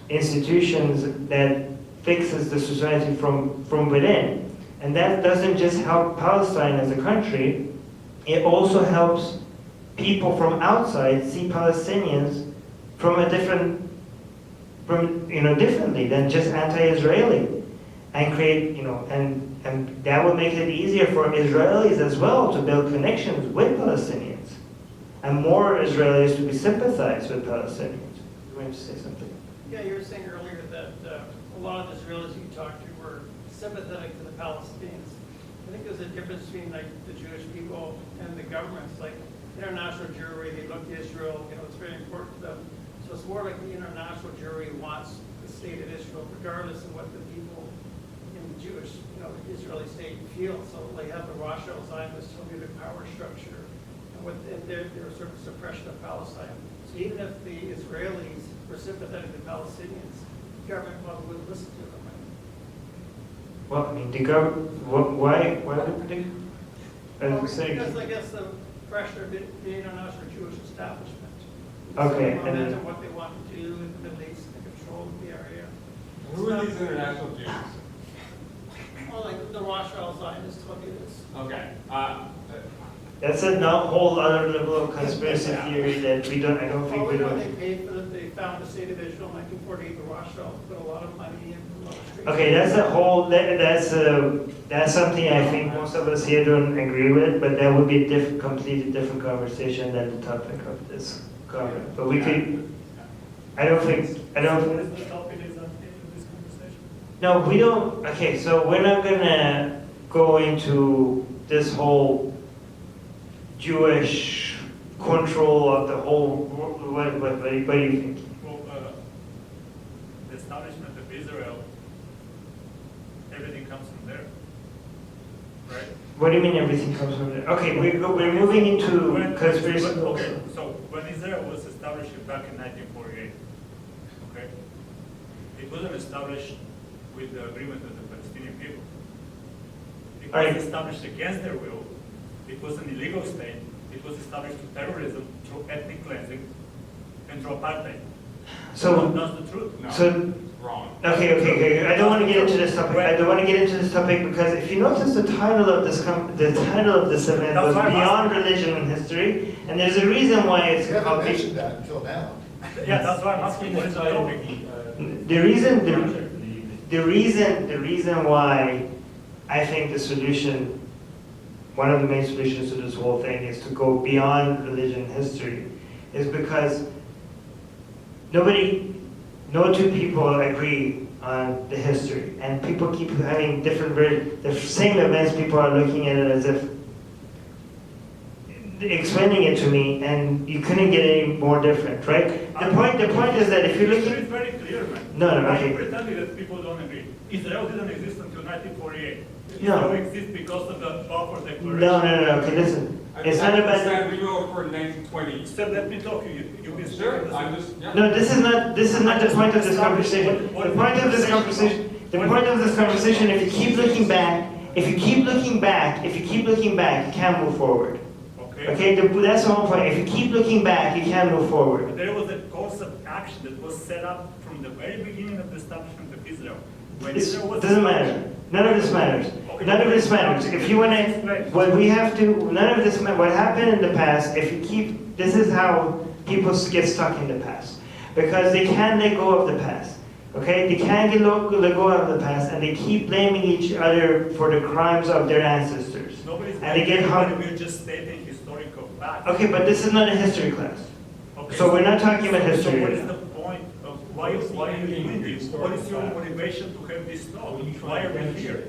institutions that fixes the society from within. And that doesn't just help Palestine as a country, it also helps people from outside see Palestinians differently than just anti-Israeli, and create, you know, and that would make it easier for Israelis as well to build connections with Palestinians, and more Israelis to be sympathized with Palestinians. You want to say something? Yeah, you were saying earlier that a lot of Israelis you talked to were sympathetic to the Palestinians. I think there's a difference between like the Jewish people and the governments. Like international Jewry, they look to Israel, you know, it's very important to them. So it's more like the international Jewry wants the state of Israel, regardless of what the people in the Jewish, you know, the Israeli state feel. So they have the Rothschild Zionists who be the power structure, and their sort of suppression of Palestine. So even if the Israelis were sympathetic to Palestinians, the government probably wouldn't listen to them. Well, I mean, why would they? Because I guess the pressure of the international Jewish establishment. Okay, So and then what they want to do in the Middle East, the control of the area. Who are these international Jews? Well, like the Rothschild Zionists told you this. Okay. that's a whole other level of conspiracy theory that I don't think we Well, don't. they paid for they found the state of Israel in 1948. The Rothschilds put a lot of money in. Okay, that's something I think most of us here don't agree with, but that would be a completely different conversation than the topic of this comment. But we could, What is the topic of this conversation? no, we don't, okay, so we're not gonna go into this whole Jewish control of the whole world. What do you think? Well, the establishment of Israel, everything comes from there, right? What do you mean everything comes from there? Okay, we're moving into conspiracy. Okay, so when Israel was established back in 1948, okay, it wasn't established with the agreement of the Palestinian people. It was Right. established against their will. It was an illegal state. It was established through terrorism, through ethnic cleansing, and through apartheid. So, That's the truth. No, so wrong. Okay. I don't want to get into this topic. Because if you notice, the title of this event That's was why I'm Beyond Religion and History, and there's a reason why it's You haven't called. mentioned that until now. Yeah, that's why I'm asking what is the topic. The reason why I think the solution, one of the main solutions to this whole thing, is to go beyond religion and history, is because no two people agree on the history, and people keep having the same events. People are looking at it as if explaining it to me, and you couldn't get any more different, right? The point is that if you're It's looking, very clear, man. No, Why are okay. you pretending that people don't agree? Israel didn't exist until 1948. No. Israel exists because of the Balfour Declaration. no. Okay, listen. It's not about. We go for 1920. So let me talk to you. You've been Sure, speaking I'm this- just, yeah. No, this is not the point of this conversation. The point of this conversation, if you keep looking back, you can't move forward. Okay, Okay, that's the whole point. If you keep looking back, you can't move forward. But there was a course of action that was set up from the very beginning of the establishment of Israel. When This Israel was doesn't established. matter. None of this matters. None of this matters. If you want to, what we have to, none of this, what happened in the past, if you keep, this is how people get stuck in the past. Because they can't let go of the past. Okay? They can't let go of the past, and they keep blaming each other for the crimes of their ancestors. Nobody's And they get hung. we're just stating historical facts. Okay, but this is not a history class. Okay, So we're not talking about so history what right is now. the point of why are you doing this? What is your motivation to have this talk? Why are we here?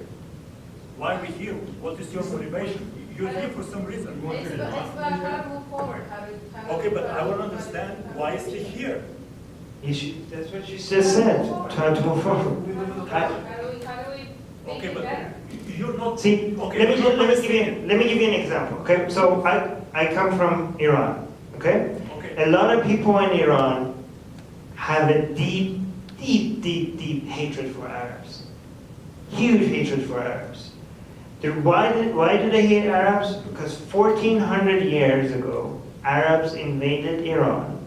Why are we here? What is your motivation? You're here for some reason. It's about how to move forward, how to. Okay, but I want to understand why is he here? That's what you just said. Try to move forward. How do we Okay, make it but better? you're not. See, Okay, let you're not me give you an example. Okay, so I come from Iran. Okay, Okay. a lot of people in Iran have a deep hatred for Arabs. Huge hatred for Arabs. Why do they hate Arabs? Because 1400 years ago, Arabs invaded Iran,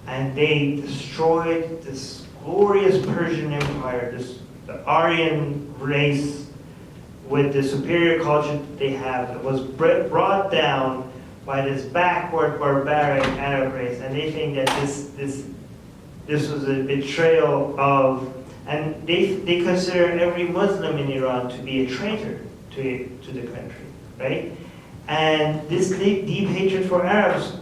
and they destroyed this glorious Persian Empire, the Aryan race with the superior culture that they have. It was brought down by this backward, barbaric Arab race, and they think that this was a betrayal of, and they consider every Muslim in Iran to be a traitor to the country, right? And this deep hatred for Arabs,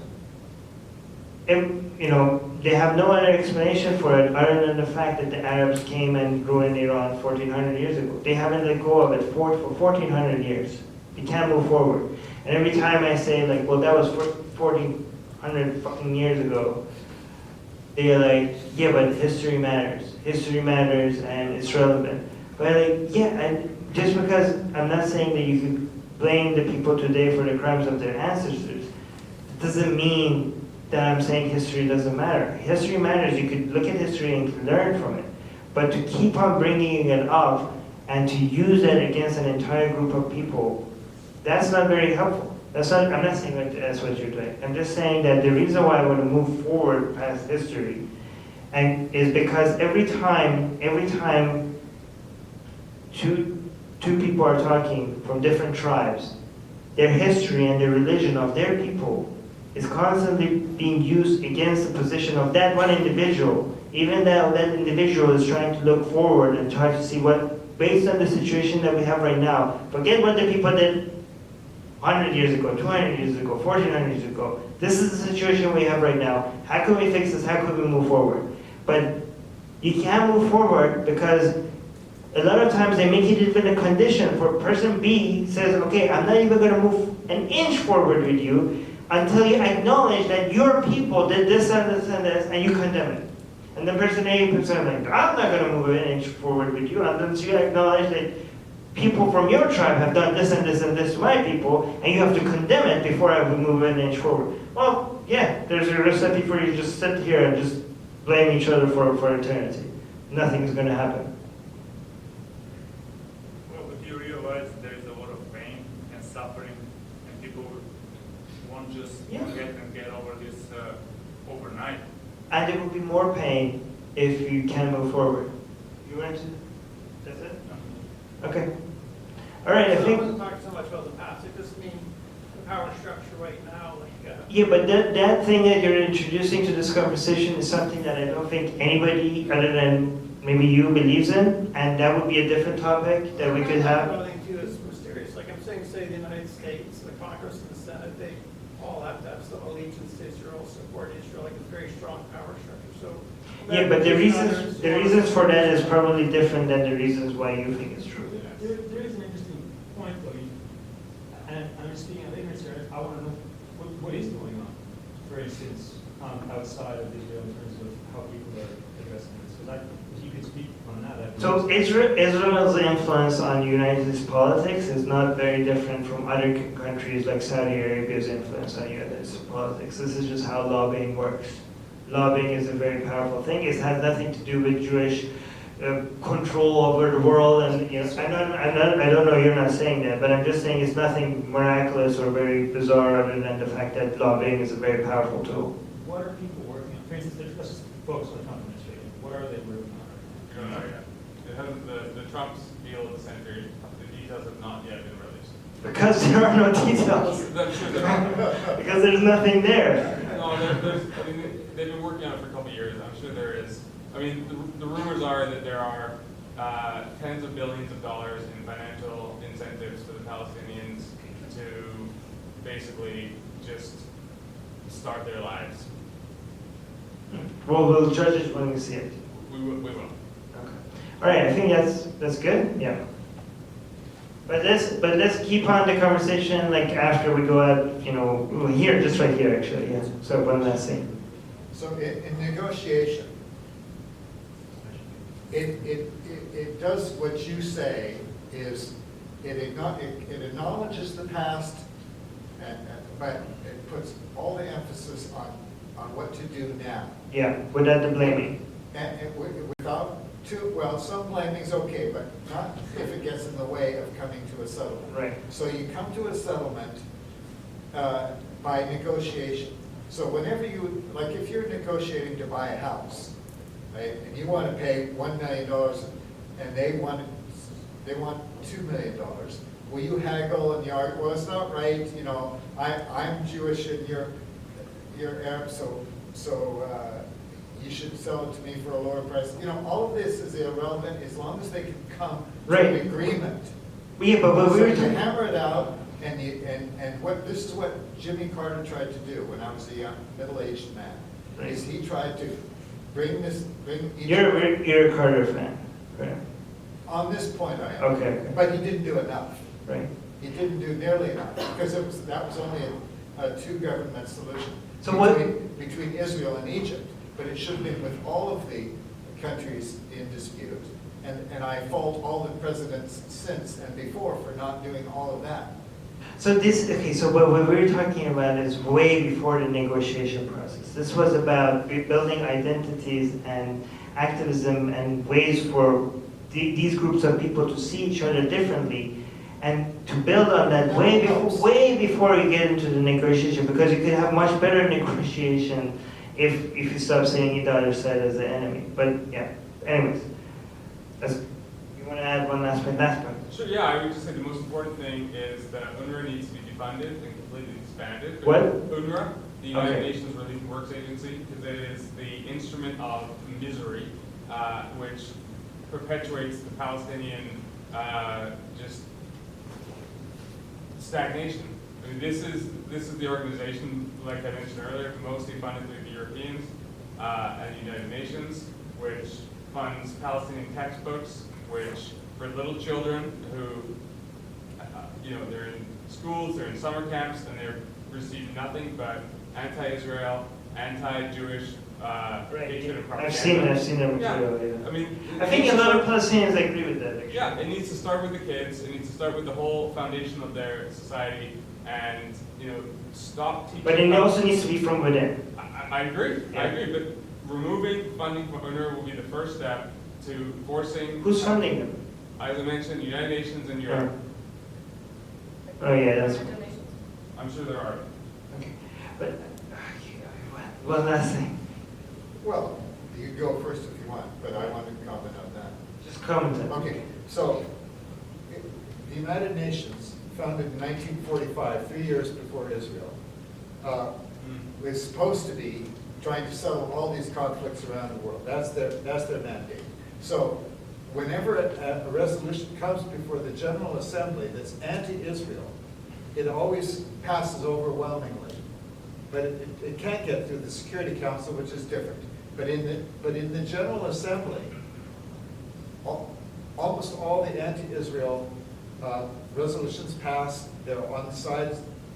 they have no other explanation for it other than the fact that the Arabs came and grew in Iran 1400 years ago. They haven't let go of it for 1400 years. They can't move forward. And every time I say, like, well, that was 1400 fucking years ago, they're like, yeah, but history matters. History matters and it's relevant. But like, yeah, and just because I'm not saying that you could blame the people today for the crimes of their ancestors, it doesn't mean that I'm saying history doesn't matter. History matters. You could look at history and learn from it. But to keep on bringing it up and to use it against an entire group of people, that's not very helpful. I'm not saying that that's what you're doing. I'm just saying that the reason why I want to move forward past history is because every time two people are talking from different tribes, their history and the religion of their people is constantly being used against the position of that one individual, even though that individual is trying to look forward and try to see what, based on the situation that we have right now, forget what the people did 100 years ago, 200 years ago, 1400 years ago. This is the situation we have right now. How can we fix this? How can we move forward? But you can't move forward because a lot of times they make it even a condition for person B says, okay, I'm not even going to move an inch forward with you until you acknowledge that your people did this and this and this, and you condemn it. And then person A puts in like, I'm not going to move an inch forward with you until you acknowledge that people from your tribe have done this and this and this to my people, and you have to condemn it before I would move an inch forward. Well, yeah, there's a recipe for you to just sit here and just blame each other for eternity. Nothing is going to happen. Well, but you realize there is a lot of pain and suffering, and people won't just forget and get over this overnight. And it will be more pain if you can move forward. You want to? That's it? Okay. All right, I So I think. wasn't talking so much about the past, it just means the power structure right now, Yeah, but that thing that you're introducing to this conversation is something that I don't think anybody other than maybe you believes in, and that would be a different topic that we could have. Another thing too is mysterious, like I'm saying, say the United States, the Congress and the Senate, they all have to have some allegiance to Israel, support Israel, like it's a very strong power structure, so. Yeah, but the reasons for that is probably different than the reasons why you think it's true. There is an interesting point though, and I'm just speaking of ignorance here, I want to know what is going on, for instance, outside of Israel in terms of how people are addressing this. Because if you could speak on that. So Israel's influence on United States politics is not very different from other countries like Saudi Arabia's influence on United States politics. This is just how lobbying works. Lobbying is a very powerful thing. It has nothing to do with control over the world, and you know, I don't know, you're not saying that, but I'm just saying it's nothing miraculous or very bizarre other than the fact that lobbying is a very powerful tool. What are people working on? For instance, let's just focus on Trump administration. What are they working on? We don't know yet. It hasn't, the Trump's deal at the center, the details have not yet been released. Because there are no details. I'm sure there are. Because there's nothing there. No, I mean, they've been working on it for a couple of years. I'm sure there is. I mean, the rumors are that there are tens of billions of dollars in financial incentives for the Palestinians to basically just start their lives. Well, we'll judge it when we see it. We will. Okay. All right, I think that's good. Yeah. But let's keep on the conversation like after we go out. You know, here, just right here, actually. Yeah. So one last thing. So in negotiation, it does what you say is it acknowledges the past, but it puts all the emphasis on what to do now. Yeah, without the blaming. And without some blaming's okay, but not if it gets in the way of coming to a settlement. Right. So you come to a settlement by negotiation. So whenever you, like if you're negotiating to buy a house, right, and you want to pay $1 million and they want $2 million, will you haggle and argue, well, it's not right, you know, I'm Jewish and you're Arab, so you should sell it to me for a lower price. You know, all of this is irrelevant as long as they can come to an agreement. Yeah, but So we you were hammer it out, and this is what Jimmy Carter tried to do when I was a young middle-aged man. Right. Is he tried to bring You're a Carter fan, right? on this point I am. Okay. But he didn't do enough. Right. He didn't do nearly enough because that was only a two-government solution So between Israel and Egypt. But it should have been with all of the countries in dispute. And I fault all the presidents since and before for not doing all of that. So so what we were talking about is way before the negotiation process. This was about building identities and activism and ways for these groups of people to see each other differently, and to build on that way before you get into the negotiation, because you could have much better negotiation if you stop seeing the other side as the enemy. But yeah, anyways, you want to add one last point? Sure, yeah, I would just say the most important thing is that UNRWA needs to be defunded and completely disbanded. What? UNRWA, the United Nations Relief and Works Agency, because it is the instrument of misery, which perpetuates the Palestinian just stagnation. I mean, this is the organization, like I mentioned earlier, mostly funded through the Europeans and the United Nations, which funds Palestinian textbooks, which for little children who, they're in schools, they're in summer camps, and they're receiving nothing but anti-Israel, anti-Jewish hatred and propaganda. I've seen that material. Yeah. I mean, I think a lot of Palestinians agree with that. Actually. Yeah, it needs to start with the kids. It needs to start with the whole foundation of their society, and stop teaching. But it also needs to be from within. I agree. Yeah. I agree. But removing funding from UNRWA will be the first step to forcing. Who's funding them? As I mentioned, United Nations and Europe. Oh yeah, that's. I'm sure there are. Okay, but one last thing. Well, you go first if you want, but I want to comment on that. Just comment. Okay, so the United Nations, founded in 1945, 3 years before Israel, was supposed to be trying to settle all these conflicts around the world. That's their mandate. So whenever a resolution comes before the General Assembly that's anti-Israel, it always passes overwhelmingly. But it can't get through the Security Council, which is different. But in the General Assembly, almost all the anti-Israel resolutions pass. They're on the side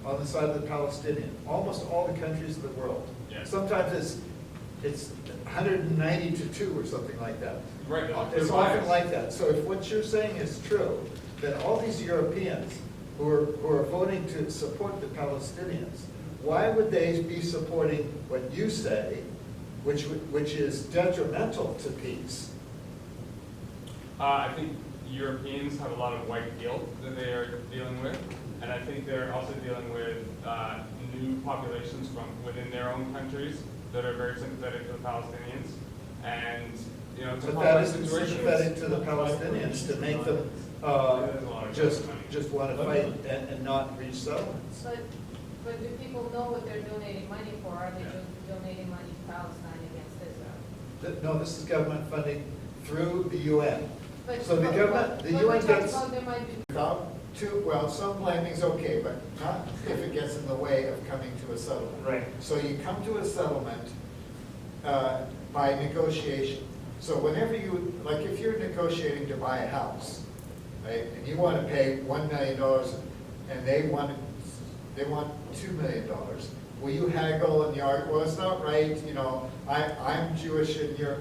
of the Palestinian. Almost all the countries of the world. Yes. Sometimes it's 190 to 2 or something like that. Right. It's often like that. So if what you're saying is true, then all these Europeans who are voting to support the Palestinians, why would they be supporting what you say, which is detrimental to peace? I think Europeans have a lot of white guilt that they are dealing with, and I think they're also dealing with new populations from within their own countries that are very sympathetic to the Palestinians, and it's a But that complex isn't situation. sympathetic to the Palestinians to make them just want to fight and not reach settlements. But do people know what they're donating money for? Are they just donating money to Palestine against Israel? No, this is government funding through the UN. But- So the but- government, the but UN we're talking gets, about there might be well, some blaming's okay, but not if it gets in the way of coming to a settlement. Right. So you come to a settlement by negotiation. So whenever you, like if you're negotiating to buy a house, right, and you want to pay $1 million and they want $2 million, will you haggle and you argue, well, it's not right, I'm Jewish and you're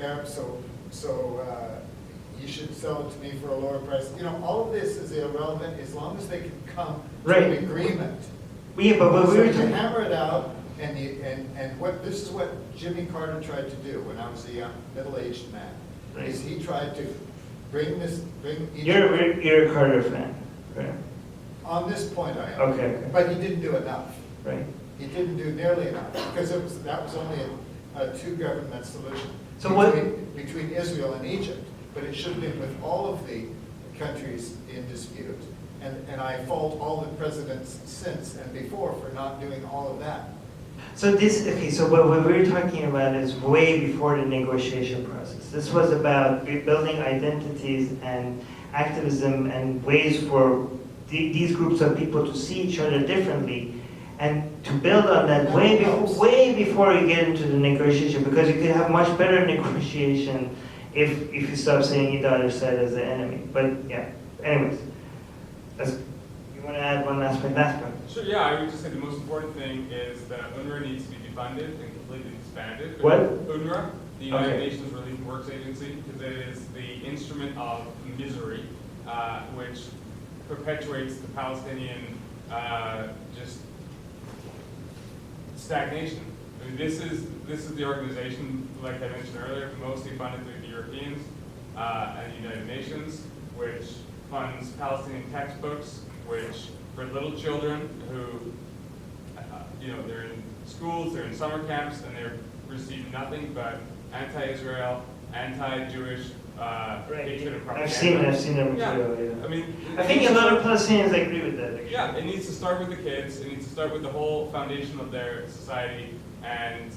Arab, so you should sell it to me for a lower price. All of this is irrelevant as long as they can come to Right. an agreement. Yeah, but we So were you talking. hammer it out, and this is what Jimmy Carter tried to do when I was a young, middle-aged man. Right. Is he tried to bring You're a Carter fan, right? on this point I am. Okay. But he didn't do enough. Right. He didn't do nearly enough, because that was only a two-government solution So what- between Israel and Egypt. But it should have been with all of the countries in dispute. And I fault all the presidents since and before for not doing all of that. So what we were talking about is way before the negotiation process. This was about building identities and activism and ways for these groups of people to see each other differently, and to build on that way before you get into the negotiation, because you could have much better negotiation if you stop seeing either other side as the enemy. But yeah, anyways, you want to add one last point? Sure, yeah, I would just say the most important thing is that UNRWA needs to be defunded and completely disbanded. What? UNRWA, the United Okay. Nations Relief and Works Agency, because it is the instrument of misery, which perpetuates the Palestinian just stagnation. I mean, this is the organization, like I mentioned earlier, mostly funded through the Europeans and the United Nations, which funds Palestinian textbooks, which for little children who, they're in schools, they're in summer camps, and they're receiving nothing but anti-Israel, anti-Jewish hatred and propaganda. I've seen that material. Yeah. I mean, I think a lot of Palestinians agree with that. Actually. yeah, it needs to start with the kids. It needs to start with the whole foundation of their society, and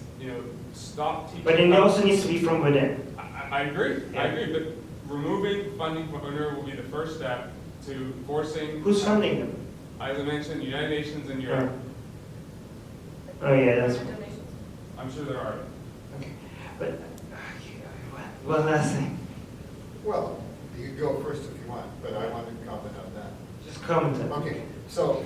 stop teaching. But it also needs to be from within. I agree. Yeah. I agree. But removing funding from UNRWA will be the first step to forcing. Who's funding them? As I mentioned, United Nations and Europe. Oh yeah, that's. donations. I'm sure there are. Okay. But one last thing. Well, you can go first if you want, but I want to comment on that. Just comment on it. Okay, so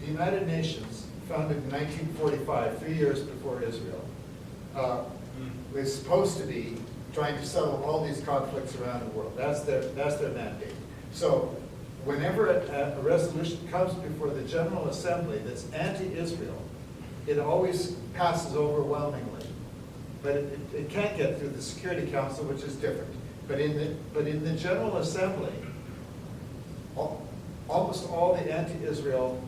the United Nations, founded in 1945, 3 years before Israel, was supposed to be trying to settle all these conflicts around the world. That's their mandate. So whenever a resolution comes before the General Assembly that's anti-Israel, it always passes overwhelmingly. But it can't get through the Security Council, which is different. But in the General Assembly, almost all the anti-Israel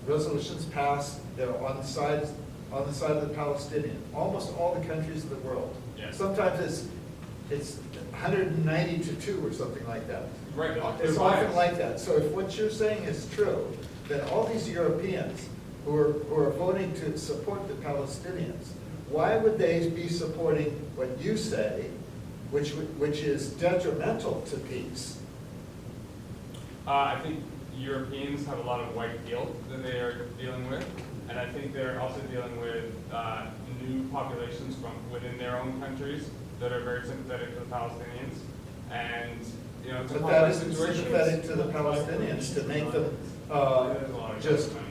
resolutions pass. They're on the side of the Palestinian. Almost all the countries of the world. Yes. Sometimes it's 190 to 2 or something like that. Right. It's often like that. So if what you're saying is true, then all these Europeans who are voting to support the Palestinians, why would they be supporting what you say, which is detrimental to peace? I think Europeans have a lot of white guilt that they are dealing with, and I think they're also dealing with new populations from within their own countries that are very sympathetic to the Palestinians, and it's a But that complex isn't situation. sympathetic to the Palestinians to make them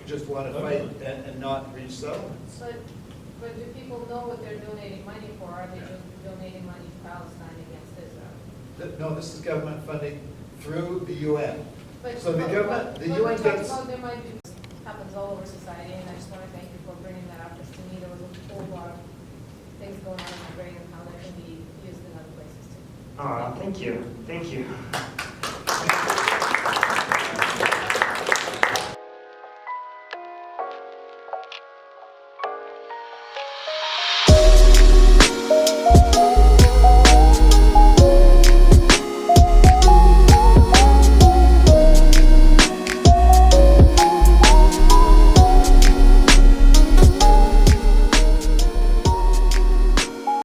just want to fight and not reach settlements. But do people know what they're donating money for? Are they just donating money to Palestine against Israel? No, this is government funding through the UN. But- So the but- government, the but UN we're talking gets. about there might be, happens all over society, and I just want to thank you for bringing that up, because to me, there was a whole lot of things going on in my brain and how that can be used in other places too. Oh, thank you.